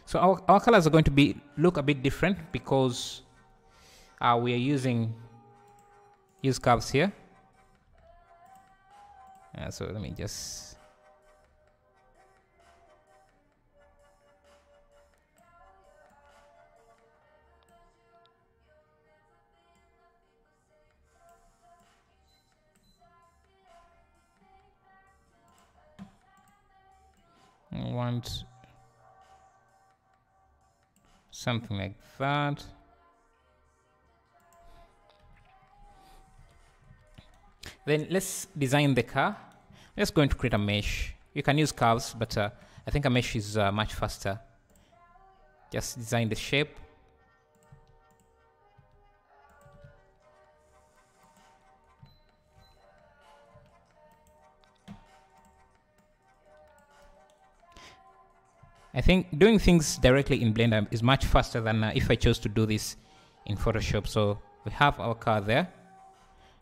Speaker 1: So our colors are going to look a bit different because we are using curves here. So let me just want something like that. Then let's design the car. I'm just going to create a mesh. You can use curves, but I think a mesh is much faster. Just design the shape. I think doing things directly in Blender is much faster than if I chose to do this in Photoshop. So we have our car there,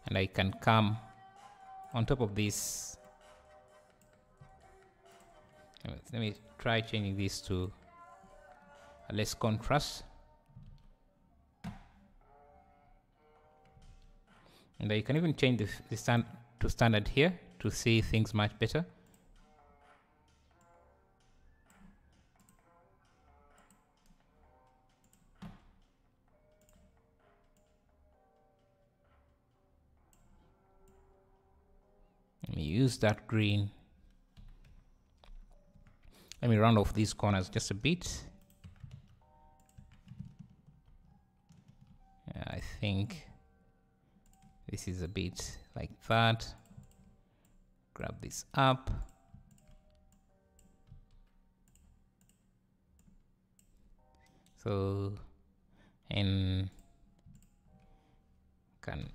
Speaker 1: and I can come on top of this. Let me try changing this to a less contrast. And you can even change the to standard here to see things much better. Let me use that green. Let me round off these corners just a bit. I think this is a bit like that. Grab this up. So, and can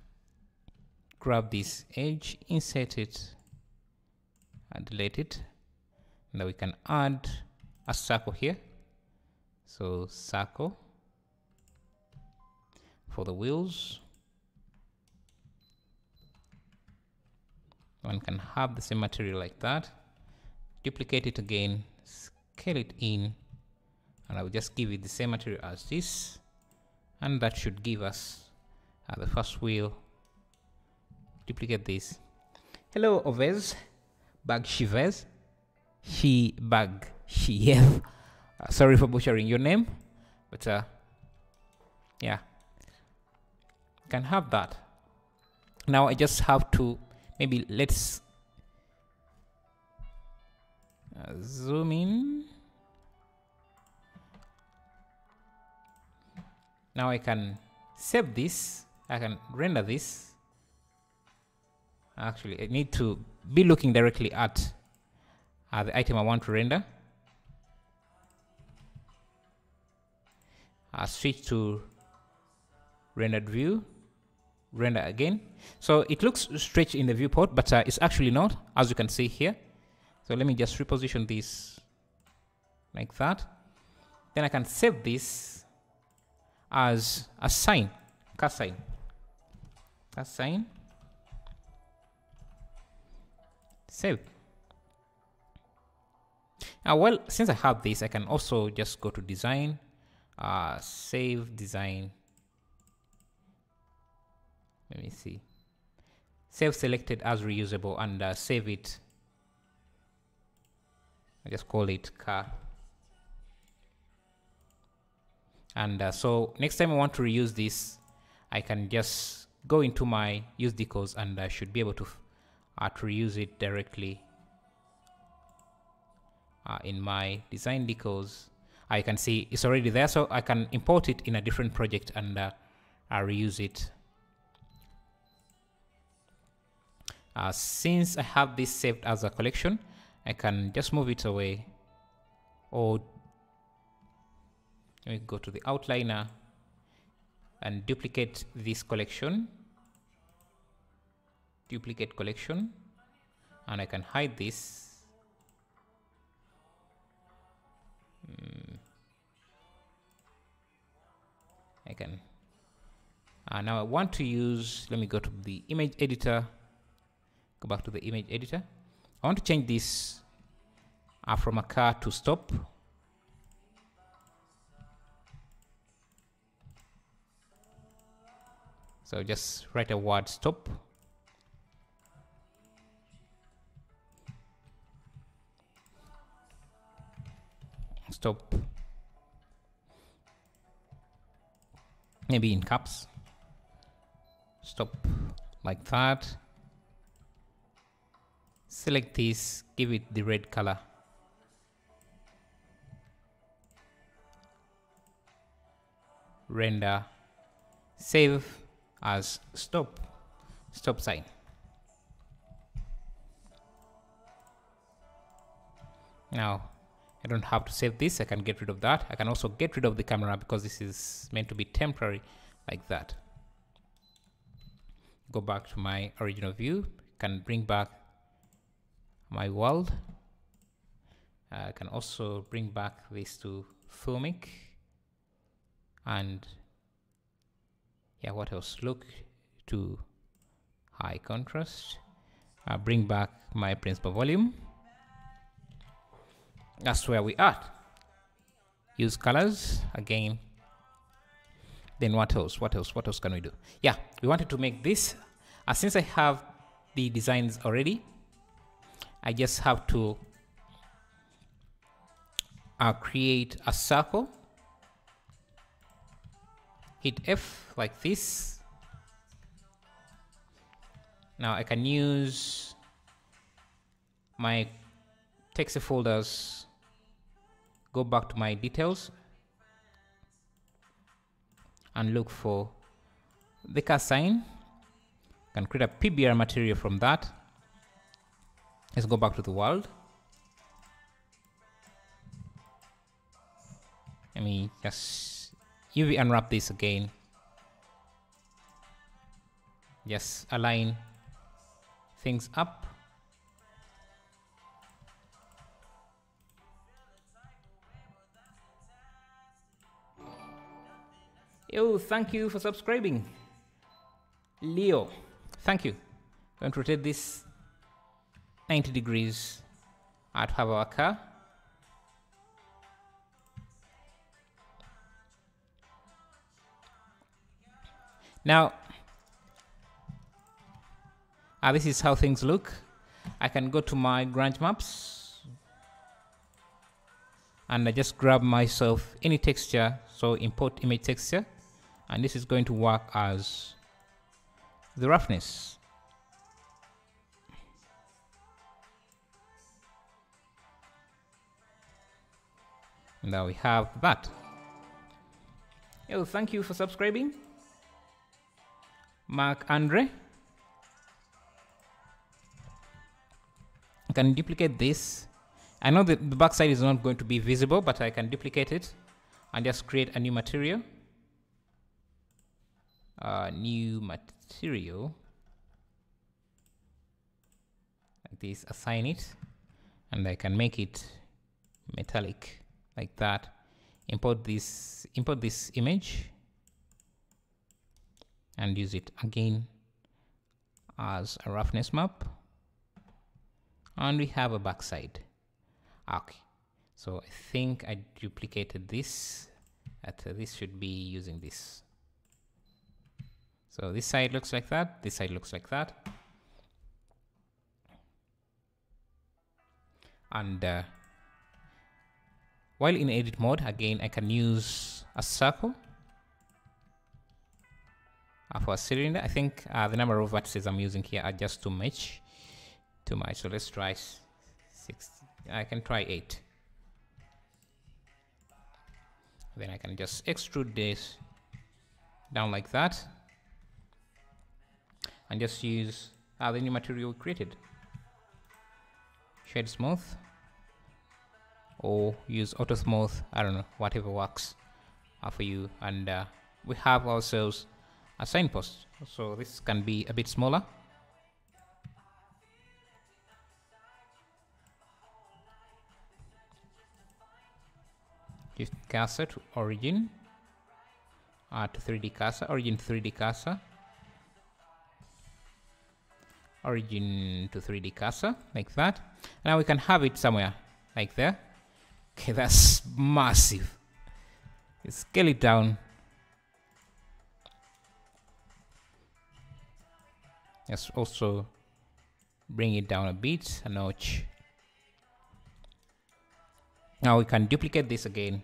Speaker 1: grab this edge, insert it, and delete it. Now we can add a circle here. So circle for the wheels. One can have the same material like that. Duplicate it again, scale it in, and I will just give it the same material as this, and that should give us the first wheel. Duplicate this. Hello, Ovez. Bag Shivez. She bag Shiev. Sorry for butchering your name, but yeah, can have that. Now I just have to maybe let's zoom in. Now I can save this. I can render this. Actually, I need to be looking directly at the item I want to render. Switch to rendered view, render again. So it looks stretched in the viewport, but it's actually not, as you can see here. So let me just reposition this like that. Then I can save this as a sign, car sign, car sign. Save. Well, since I have this, I can also just go to design, save design. Let me see. Save selected as reusable, and save it. I just call it car. And so next time I want to reuse this, I can just go into my use decals, and I should be able to reuse it directly in my design decals. I can see it's already there, so I can import it in a different project and reuse it. Since I have this saved as a collection, I can just move it away, or let me go to the outliner and duplicate this collection. Duplicate collection, and I can hide this. I can now I want to use, let me go to the image editor, go back to the image editor. I want to change this from a car to stop. So just write a word stop. Stop. Maybe in caps. Stop like that. Select this, give it the red color. Render, save as stop sign. Now I don't have to save this. I can get rid of that. I can also get rid of the camera because this is meant to be temporary, like that. Go back to my original view. Can bring back my world. I can also bring back this to filmic. And yeah, what else? Look to high contrast. Bring back my principal volume. That's where we are. Use colors again. Then what else? What else can we do? Yeah, we wanted to make this. Since I have the designs already, I just have to create a circle. Hit F like this. Now I can use my text folders. Go back to my details and look for the car sign. Can create a PBR material from that. Let's go back to the world. Let me just UV unwrap this again. Just align things up. Yo, thank you for subscribing. Leo, thank you. Going to rotate this 90 degrees to have our car. Now, this is how things look. I can go to my branch maps and I just grab myself any texture. So import image texture. And this is going to work as the roughness. Now we have that. Yo, thank you for subscribing. Mark Andre. I can duplicate this. I know that the backside is not going to be visible, but I can duplicate it and just create a new material. New material. Like this, assign it, and I can make it metallic like that. Import this image and use it again as a roughness map. And we have a backside. Okay, so I think I duplicated this. This should be using this. So this side looks like that. This side looks like that. And while in edit mode, again, I can use a circle for a cylinder. I think the number of vertices I'm using here are just too much. So let's try 6. I can try 8. Then I can just extrude this down like that and just use the new material we created. Shade smooth or use auto smooth, I don't know, whatever works for you. And we have ourselves a signpost, so this can be a bit smaller. Shift cursor to origin, to 3D cursor, origin to 3D cursor, origin to 3D cursor, like that. Now we can have it somewhere like there. Okay, that's massive. Scale it down. Let's also bring it down a bit, a notch. Now we can duplicate this again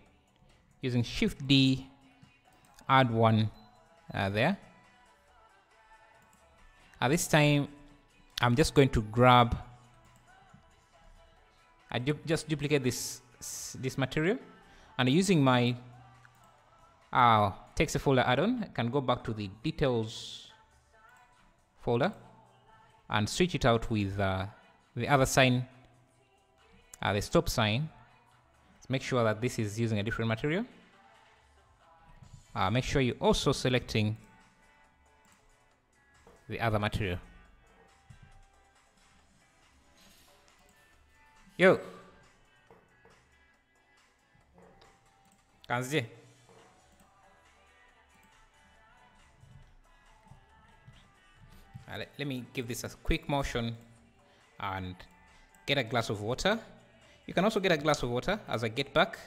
Speaker 1: using Shift D, add one there. At this time, I'm just going to grab, just duplicate this material, and using my text folder add-on, I can go back to the details folder and switch it out with the other sign, the stop sign. Let's make sure that this is using a different material. Make sure you're also selecting the other material. Yo, Kanzi. Let me give this a quick motion and get a glass of water. You can also get a glass of water as I get back.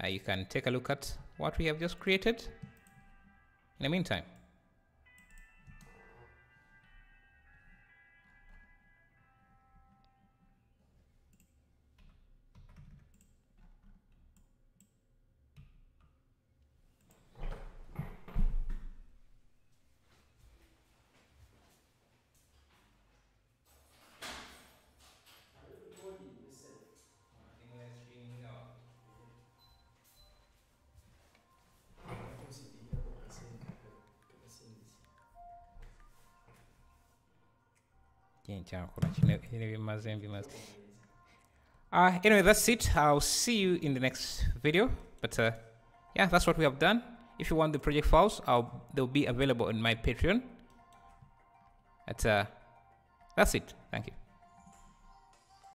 Speaker 1: You can take a look at what we have just created. In the meantime, anyway, that's it. I'll see you in the next video. But yeah, that's what we have done. If you want the project files, they'll be available on my Patreon. That's it. Thank you.